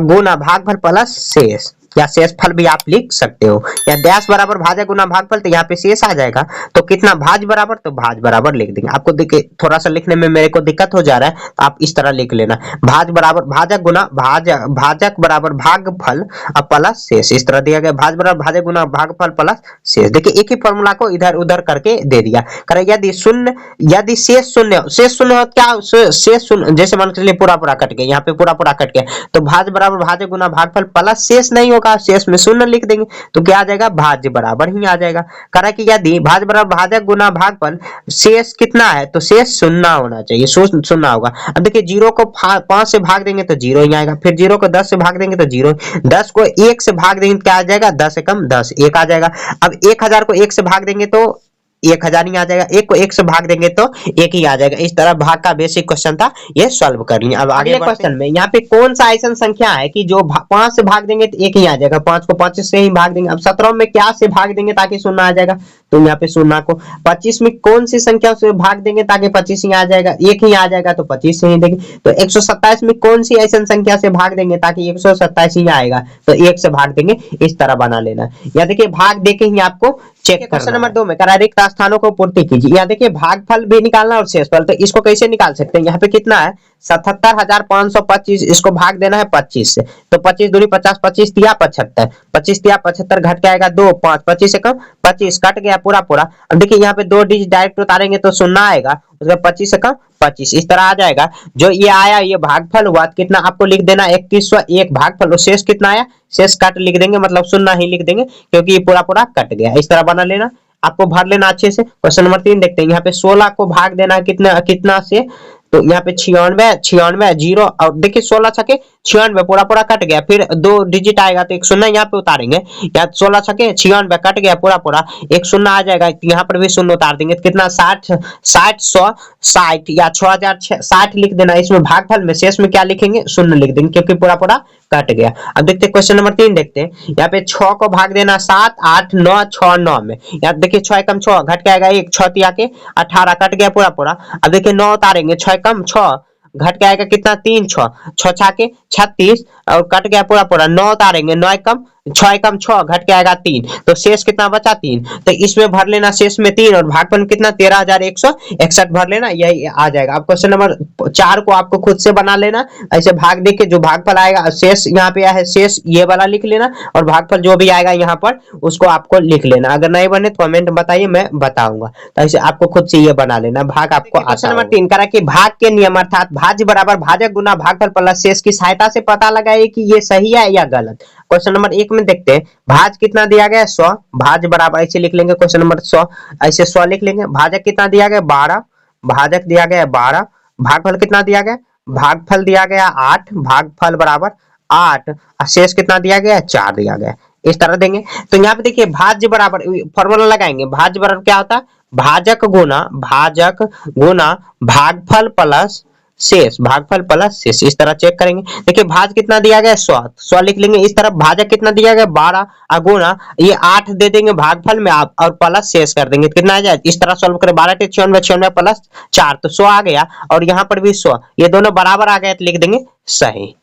गुना भागफल प्लस शेष, या शेषफल भी आप लिख सकते हो, या डैश बराबर भाजक गुना भागफल, तो यहाँ पे शेष आ जाएगा। तो कितना भाज बराबर, तो भाज बराबर लिख देंगे। आपको देखिए थोड़ा सा लिखने में मेरे को दिक्कत हो जा रहा है, तो आप इस तरह लिख लेना, भाज बराबर भाजक गुना भाजक बराबर भागफल प्लस शेष, इस तरह दिया गया, भाज बराबर भाजक गुना भागफल प्लस शेष। देखिए एक ही फॉर्मूला को इधर उधर करके दे दिया। करे यदि शून्य, यदि शेष शून्य हो, क्या शेष शून्य, जैसे मान के चलिए पूरा पूरा कट गया, यहाँ पे पूरा पूरा कट गया, तो भाज बराबर भाजक गुना भागफल प्लस शेष नहीं होगा, शेष में शून्य लिख देंगे, तो क्या आ जाएगा, भाज्य बराबर ही आ जाएगा। करा कि यदि भाज्य बराबर भाजक गुना भागफल, शेष कितना है, तो शेष शून्य होना चाहिए, शून्य होगा। अब देखिए 0 को 5 से भाग देंगे तो 0 ही आएगा, फिर 0 को 10 से भाग देंगे तो 0, 10 को 1 से भाग देंगे तो क्या आ जाएगा, 10 से कम 10, 1 आ जाएगा। अब 1000 को 1 से भाग देंगे तो 1000 ही आ जाएगा, 1 को 1 से भाग देंगे तो 1 ही आ जाएगा। इस तरह भाग का बेसिक क्वेश्चन था, ये सॉल्व कर लिया। अब अगले क्वेश्चन में यहाँ पे कौन सा ऐसा संख्या है कि जो 5 से भाग देंगे तो 1 ही आ जाएगा, 5 को 25 से ही भाग देंगे। अब 17 में क्या से भाग देंगे ताकि शून्य आ जाएगा, तो यहाँ पे शून्य को 25 में कौन सी संख्या से भाग देंगे ताकि 25 ही आ जाएगा, 1 ही आ जाएगा, तो 25 से ही देंगे। तो 127 में कौन सी ऐसी संख्या से भाग देंगे ताकि 127 ही आएगा, तो 1 से भाग देंगे, इस तरह बना लेना। या देखिए भाग देके ही आपको चेक करना। क्वेश्चन नंबर 2 में करा रिक्त स्थानों को पूर्ति कीजिए। यहाँ देखिए भागफल भी निकालना और शेषफल, तो इसको कैसे निकाल सकते हैं, यहाँ पे कितना है 77,525, इसको भाग देना है 25 से, तो 25 दूनी 50, 25 तिया 75, 25 तिया 75 घट के आएगा 2, 5, 25 से कम 25, कट गया पूरा पूरा। अब देखिए यहाँ पे 2 डिजिट डायरेक्ट उतारेंगे तो शून्य आएगा, उसके 25 से कम 25, इस तरह आ जाएगा। जो ये आया ये भागफल हुआ, कितना आपको लिख देना 2101 भागफल, और शेष कितना आया, शेष काट लिख देंगे, मतलब शून्य ही लिख देंगे क्योंकि ये पूरा पूरा कट गया। इस तरह बना लेना, आपको भर लेना अच्छे से। क्वेश्चन नंबर 3 देखते हैं, यहाँ पे 16 को भाग देना है कितना कितना से, तो यहाँ पे 96 जीरो, और देखिए 16 छके 96 पूरा पूरा कट गया, फिर 2 डिजिट आएगा तो एक शून्य यहाँ पे उतारेंगे, यहाँ 16 छके 96 कट गया पूरा पूरा, एक शून्य आ जाएगा, यहाँ पर भी शून्य उतार देंगे, तो कितना 60 100 60 या 6060 लिख देना। इसमें भागफल में शेष में क्या लिखेंगे, शून्य लिख देंगे क्योंकि पूरा पूरा कट गया। अब देखते हैं क्वेश्चन नंबर 3 देखते हैं, यहाँ पे 6 को भाग देना 7 8 9 6 9 में, यहाँ देखिए 6 कम 6 घट के आएगा 1, 6 तिया के 18 कट गया पूरा पूरा। अब देखिए 9 उतारेंगे, 6 कम 6 घट के आएगा कितना 3 6 6 छा के 36 और कट गया पूरा पूरा। 9 उतारेंगे, 9 कम 6 कम 6 घट के आएगा 3, तो शेष कितना बचा 3, तो इसमें भर लेना शेष में 3, और भागफल कितना 13,161 भर लेना, यही आ जाएगा। अब क्वेश्चन नंबर 4 को आपको खुद से बना लेना, ऐसे भाग देख के जो भागफल आएगा, शेष यहाँ पे है शेष ये वाला लिख लेना, और भागफल जो भी आएगा यहाँ पर उसको आपको लिख लेना। अगर नहीं बने तो कमेंट बताइए, मैं बताऊंगा। तो ऐसे आपको खुद से ये बना लेना, भाग आपको। क्वेश्चन नंबर 3 करा कि भाग के नियम अर्थात भाज्य बराबर भाजक गुना भागफल प्लस शेष की सहायता से पता लगाइए कि ये सही है या गलत। क्वेश्चन नंबर 1 में देखते हैं, भाज कितना दिया गया है 100, भाज बराबर ऐसे लिख लेंगे, क्वेश्चन नंबर 100 ऐसे 100 लिख लेंगे। भाजक कितना दिया गया 12, भाजक दिया गया 12, भागफल कितना दिया गया, भागफल दिया गया 8, भागफल बराबर 8, शेष कितना दिया गया 4 दिया गया, इस तरह देंगे। तो यहाँ पे देखिए भाज्य बराबर फॉर्मूला लगाएंगे, भाज्य बराबर क्या होता है, भाजक गुना भागफल प्लस शेष, भागफल प्लस शेष, इस तरह चेक करेंगे। देखिए भाज कितना दिया गया 100, 100 लिख लेंगे। इस तरफ भाजक कितना दिया गया 12 गुना ये 8 दे देंगे भागफल में आप, और प्लस शेष कर देंगे, कितना आ जाए इस तरह सॉल्व करें 12 × 96, 96 प्लस 4 तो 100 आ गया, और यहाँ पर भी 100, ये दोनों बराबर आ गए तो लिख देंगे सही।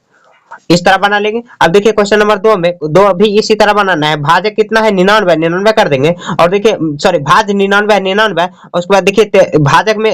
इस तरह बना लेंगे। अब देखिए क्वेश्चन नंबर 2 में दो भी इसी तरह बनाना है। भाजक कितना है 99, 99 कर देंगे, और देखिए सॉरी भाज 99 99, और उसके बाद देखिए भाजक में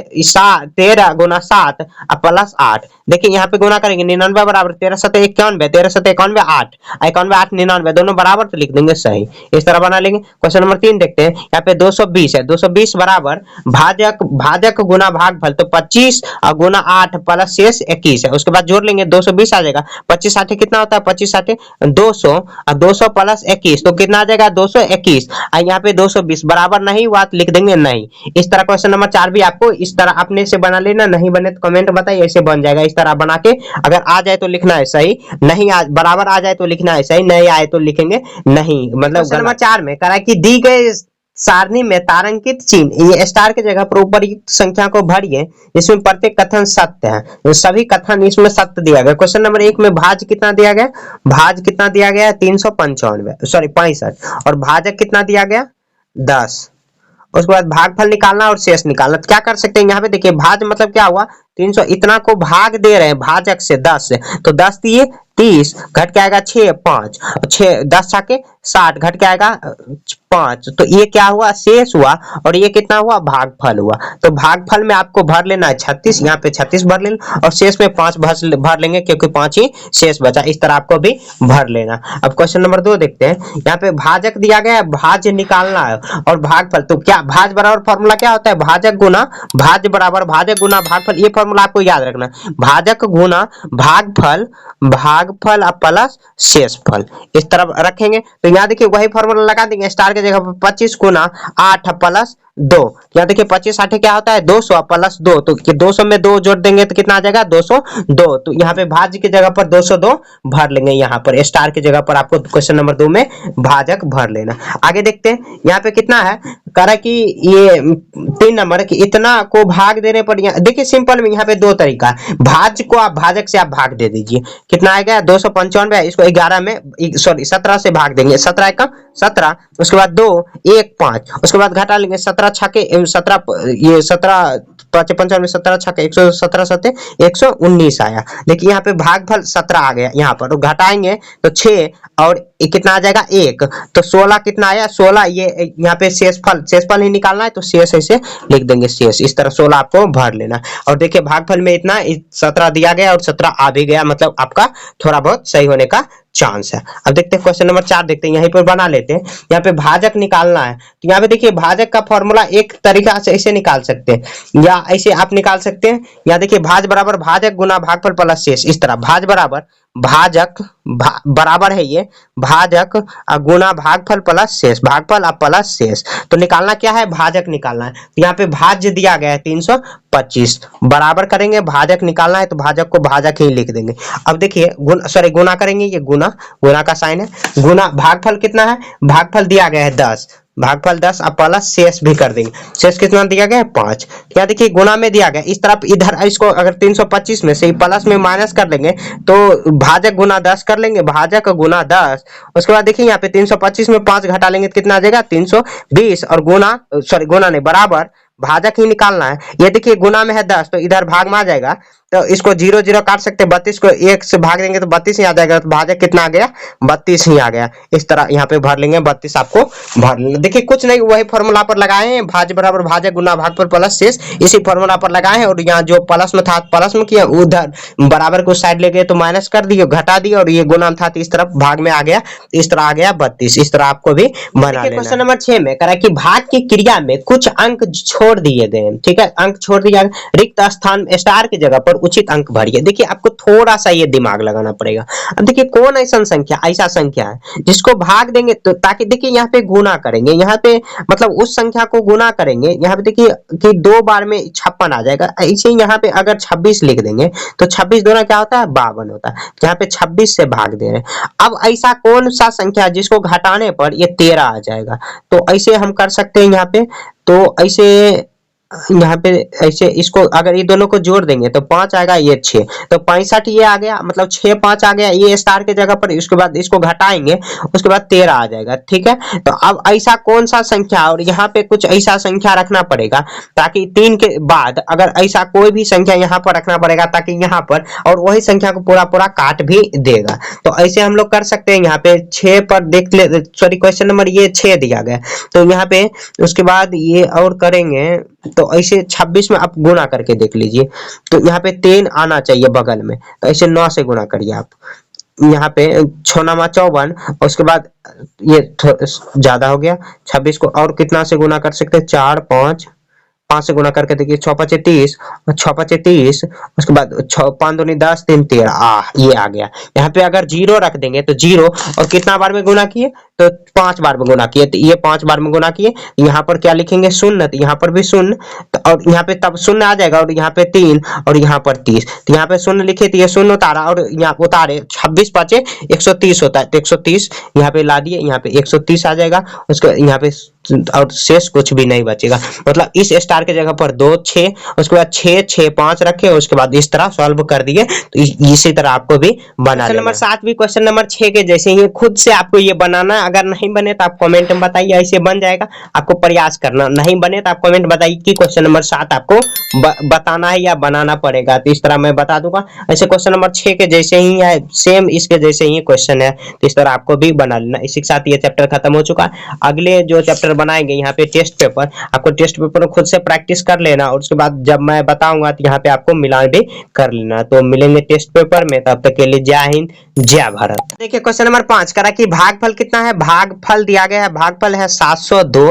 13 गुना 7 प्लस 8, देखिए यहाँ पे गुना करेंगे 99 बराबर 13 7 91, 13 7 91 8, 91 8 99 दोनों बराबर तो लिख देंगे सही। इस तरह बना लेंगे। क्वेश्चन नंबर 3 देखते हैं। यहाँ पे 220 है, 220 बराबर भाजक गुना भागफल, तो 25 गुना 8 प्लस शेष 21 है, उसके बाद जोड़ लेंगे 220 आ जाएगा। 25 8 कितना होता है 25 8 200, और 200 प्लस 21 तो कितना आ जाएगा 221, और यहाँ पे 220 बराबर नहीं हुआ तो लिख देंगे नहीं। इस तरह क्वेश्चन नंबर 4 भी आपको इस तरह अपने से बना लेना, नहीं बने तो कमेंट बताइए, ऐसे बन जाएगा। इस तरह बना के अगर आ जाए तो लिखना है सही, नहीं बराबर आ जाए तो लिखना है सही, नहीं आए तो लिखेंगे नहीं, मतलब क्वेश्चन नंबर 4 में करा कि दी गई सारणी में तारांकित चिन्ह ये स्टार की जगह पर उपर्युक्त संख्या को भरिए इसमें प्रत्येक कथन सत्य है, तो सभी कथन इसमें सत्य दिया गया। क्वेश्चन नंबर 1 में भाज कितना दिया गया, भाज कितना दिया गया 395 सॉरी 65, और भाजक कितना दिया गया 10, उसके बाद भागफल निकालना और शेष निकालना। तो क्या कर सकते हैं यहाँ पे देखिए भाज मतलब क्या हुआ 300, इतना को भाग दे रहे हैं भाजक से 10 से, तो 10 दिए 30, घट के आएगा 6 5 6 10 छके 60, घट के आएगा 5, तो ये क्या हुआ शेष हुआ, और ये कितना हुआ भागफल हुआ। तो भागफल में आपको भर लेना है 36, यहाँ पे 36 भर लेना, और शेष में 5 भर लेंगे क्योंकि 5 ही शेष बचा, इस तरह आपको भी भर लेना। अब क्वेश्चन नंबर 2 देखते हैं। यहाँ पे भाजक दिया गया है, भाज निकालना है, और भागफल, तो क्या भाज बराबर फॉर्मूला क्या होता है भाजक गुना भाज बराबर भाजक गुना भागफल, ये फॉर्मूला आपको याद रखना, भाजक गुना भागफल प्लस शेषफल, इस तरफ रखेंगे। तो यहाँ देखिए वही फॉर्मूला लगा देंगे, स्टार की जगह पर 25 गुना 8 प्लस 2, यहाँ देखिए 25 8 क्या होता है 200 प्लस 2, तो 200 में 2 जोड़ देंगे तो कितना आ जाएगा 202, तो यहाँ पे भाज की जगह पर 202 भर लेंगे, यहाँ पर स्टार की जगह पर आपको क्वेश्चन नंबर 2 में भाजक भर लेना। आगे देखते हैं यहाँ पे कितना है, कह रहा कि ये 3 नंबर कि इतना को भाग देने पर, देखिए सिंपल में यहाँ पे 2 तरीका है, भाज को आप भाजक से आप भाग दे दीजिए, कितना आएगा 295, इसको 11 में सॉरी 17 से भाग देंगे, 17 का 17, उसके बाद 2 1 5, उसके बाद घटा लेंगे 17 छके 17, ये 17 5 55 17 छके 117 सते 119 आया। देखिए यहाँ पे भागफल 17 आ गया, यहाँ पर तो घटाएंगे तो 6, और कितना आ जाएगा 1, तो 16 कितना आया 16, ये यहाँ पे शेषफल ही निकालना है तो शेष ऐसे लिख देंगे शेष, इस तरह 16 आपको भर लेना। और देखिए भागफल में इतना 17 दिया गया और 17 आ भी गया, मतलब आपका थोड़ा बहुत सही होने का चांस है। अब देखते हैं क्वेश्चन नंबर 4 देखते हैं, यहीं पर बना लेते हैं। यहाँ पे भाजक निकालना है, तो यहाँ पे देखिए भाजक का फॉर्मूला एक तरीका से ऐसे निकाल सकते हैं, या ऐसे आप निकाल सकते हैं। यहाँ देखिए भाज बराबर भाजक गुना भागफल प्लस शेष, इस तरह भाज बराबर भाजक बराबर है ये भाजक गुना भागफल प्लस शेष, भागफल और प्लस शेष, तो निकालना क्या है भाजक निकालना है। तो यहाँ पे भाज्य दिया गया है 325, बराबर करेंगे भाजक निकालना है तो भाजक को भाजक ही लिख देंगे। अब देखिए गुना करेंगे, ये गुना का साइन है, गुना भागफल कितना है, भागफल दिया गया है 10, भागफल 10 अब प्लस शेष भी कर देंगे, शेष कितना दिया गया है 5, क्या देखिए गुना में दिया गया, इस तरफ इधर इसको अगर 325 में से प्लस में माइनस कर लेंगे तो भाजक गुना 10 कर लेंगे, भाजक गुना 10, उसके बाद देखिए यहाँ पे 325 में 5 घटा लेंगे तो कितना आ जाएगा 320, और गुना नहीं बराबर भाजक ही निकालना है। ये देखिए गुना में है 10 तो इधर भाग में आ जाएगा, तो इसको 0 0 काट सकते हैं, 32 को 1 से भाग देंगे तो 32 ही आ जाएगा, तो भाजक कितना आ गया 32 ही आ गया। इस तरह यहाँ पे भर लेंगे 32 आपको भर लेंगे। देखिए कुछ नहीं वही फॉर्मूला पर लगाए हैं, भाज बराबर भाजक गुना भागफल प्लस शेष, इसी फॉर्मूला पर लगाए हैं, और यहाँ जो प्लस में था प्लस में किया, उधर बराबर को साइड ले गए तो माइनस कर दिए घटा दिए, और ये गुना था तो इस तरफ भाग में आ गया, इस तरह आ गया 32। इस तरह आपको भी बना लेना। क्वेश्चन नंबर 6 में करा कि भाग की क्रिया में कुछ अंक छोड़ दिए गए, ठीक है, अंक छोड़ दिया, रिक्त स्थान स्टार की जगह पर उचित अंक भरिए। देखिए आपको थोड़ा सा ये दिमाग लगाना पड़ेगा। अब देखिए कौन ऐसा संख्या है जिसको भाग देंगे, तो ताकि देखिए यहाँ पे गुना करेंगे, यहाँ पे मतलब उस संख्या को गुना करेंगे, यहाँ पे देखिए कि 2 बार में 56 आ जाएगा, ऐसे यहाँ पे अगर 26 लिख देंगे तो 26 दोना क्या होता है 52 होता है, यहाँ पे 26 से भाग दे रहे हैं। अब ऐसा कौन सा संख्या जिसको घटाने पर ये 13 आ जाएगा, तो ऐसे हम कर सकते हैं यहाँ पे, तो ऐसे यहाँ पे ऐसे इसको अगर ये दोनों को जोड़ देंगे तो 5 आएगा, ये 6, तो 65 ये आ गया, मतलब 6 5 आ गया ये स्टार के जगह पर। उसके बाद इसको घटाएंगे, उसके बाद 13 आ जाएगा। ठीक है, तो अब ऐसा कौन सा संख्या, और यहाँ पे कुछ ऐसा संख्या रखना पड़ेगा ताकि 3 के बाद अगर ऐसा कोई भी संख्या यहाँ पर रखना पड़ेगा ताकि यहाँ पर, और वही संख्या को पूरा पूरा काट भी देगा। तो ऐसे हम लोग कर सकते हैं। यहाँ पे 6 पर देख ले, सॉरी क्वेश्चन नंबर ये 6 दिया गया, तो यहाँ पे उसके बाद ये और करेंगे तो ऐसे 26 में आप गुना करके देख लीजिए, तो यहाँ पे 3 आना चाहिए बगल में, तो ऐसे 9 से गुना करिए आप। यहाँ पे 6 9 54, उसके बाद ये ज्यादा हो गया, 26 को और कितना से गुना कर सकते हैं, 4 5 5 से गुना करके देखिए, 6 5 30, और 6 5 30, उसके बाद 6 5 दूनी 10 3 13, ये आ गया। यहाँ पे अगर 0 रख देंगे तो 0, और कितना बार में गुना किए, तो 5 बार में गुना किए, तो ये 5 बार में गुना किए। यहाँ पर क्या लिखेंगे, शून्य, तो यहाँ पर भी शून्य, और यहाँ पे तब शून्य आ जाएगा, और यहाँ पे 3, और यहाँ पर 30, तो यहाँ पे शून्य लिखे तो ये शून्य उतारा, और यहाँ उतारे 26 5 130 होता है, तो 130 यहाँ पे ला दिए, यहाँ पे 130 आ जाएगा। उसके यहाँ पे और शेष कुछ भी नहीं बचेगा, मतलब इस स्टार के जगह पर 2 6, उसके बाद 6 6 5 रखे, उसके बाद इस तरह सॉल्व कर दिए। तो इसी तरह आपको भी बना लेना। नंबर 7 भी क्वेश्चन नंबर 6 के जैसे ही खुद से आपको ये बनाना है। अगर नहीं बने तो आप कमेंट में बताइए, ऐसे बन जाएगा, आपको प्रयास करना। नहीं बने तो आप कमेंट बताइए कि क्वेश्चन नंबर 7 आपको बताना है या बनाना पड़ेगा, तो इस तरह मैं बता दूंगा। ऐसे क्वेश्चन नंबर 6 के जैसे ही है, सेम इसके जैसे ही क्वेश्चन है, तो इस तरह आपको भी बना लेना। इसी के साथ ये चैप्टर खत्म हो चुका है। अगले जो चैप्टर बनाएंगे यहाँ पे टेस्ट पेपर, आपको टेस्ट पेपर खुद से प्रैक्टिस कर लेना, और उसके बाद जब मैं बताऊंगा तो यहाँ पे आपको मिलान भी कर लेना। तो मिलेंगे टेस्ट पेपर में, तब तक के लिए जय हिंद जय भारत। देखिए क्वेश्चन नंबर 5 करा कि भागफल कितना है। भागफल दिया गया है, भागफल है 702,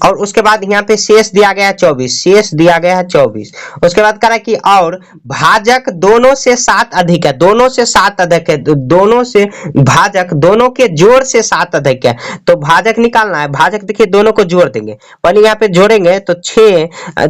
और उसके बाद यहाँ पे शेष दिया गया है 24, शेष दिया गया है 24। उसके बाद करा कि और भाजक दोनों से 7 अधिक है, दोनों से 7 अधिक है, दोनों से भाजक दोनों के जोड़ से 7 अधिक है, तो भाजक निकालना है। भाजक देखिए दोनों को जोड़ देंगे, पहले यहाँ पे जोड़ेंगे तो 6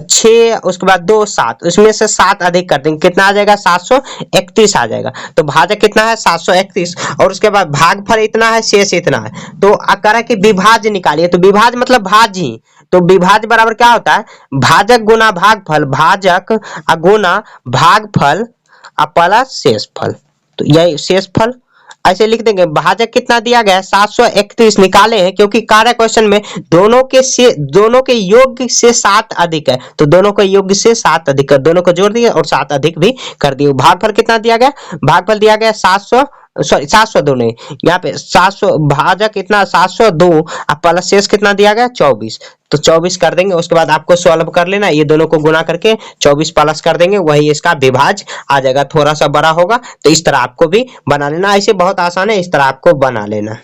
6, उसके बाद 2 7, उसमें से 7 अधिक कर देंगे, कितना आ जाएगा 731 आ जाएगा। तो भाजक कितना है 731, और उसके बाद भागफल इतना है, शेष इतना है। तो करा कि विभाज्य निकालिए, तो विभाज्य मतलब भाजी, तो विभाज्य बराबर क्या होता है, भाजक गुना भागफल, भाजक गुना भागफल प्लस शेषफल, तो यही शेषफल ऐसे लिख देंगे। भाजक कितना दिया गया है 731 निकाले हैं, क्योंकि कार्य क्वेश्चन में दोनों के योग से 7 अधिक है, तो दोनों के योग से 7 अधिक कर, दोनों को जोड़ दिए और 7 अधिक भी कर दिए। भागफल कितना दिया गया, भागफल दिया गया 702 नहीं, यहाँ पे 700, भाजक कितना 702, प्लस शेष कितना दिया गया 24, तो 24 कर देंगे। उसके बाद आपको सॉल्व कर लेना, ये दोनों को गुना करके 24 प्लस कर देंगे, वही इसका विभाज्य आ जाएगा, थोड़ा सा बड़ा होगा। तो इस तरह आपको भी बना लेना, ऐसे बहुत आसान है, इस तरह आपको बना लेना।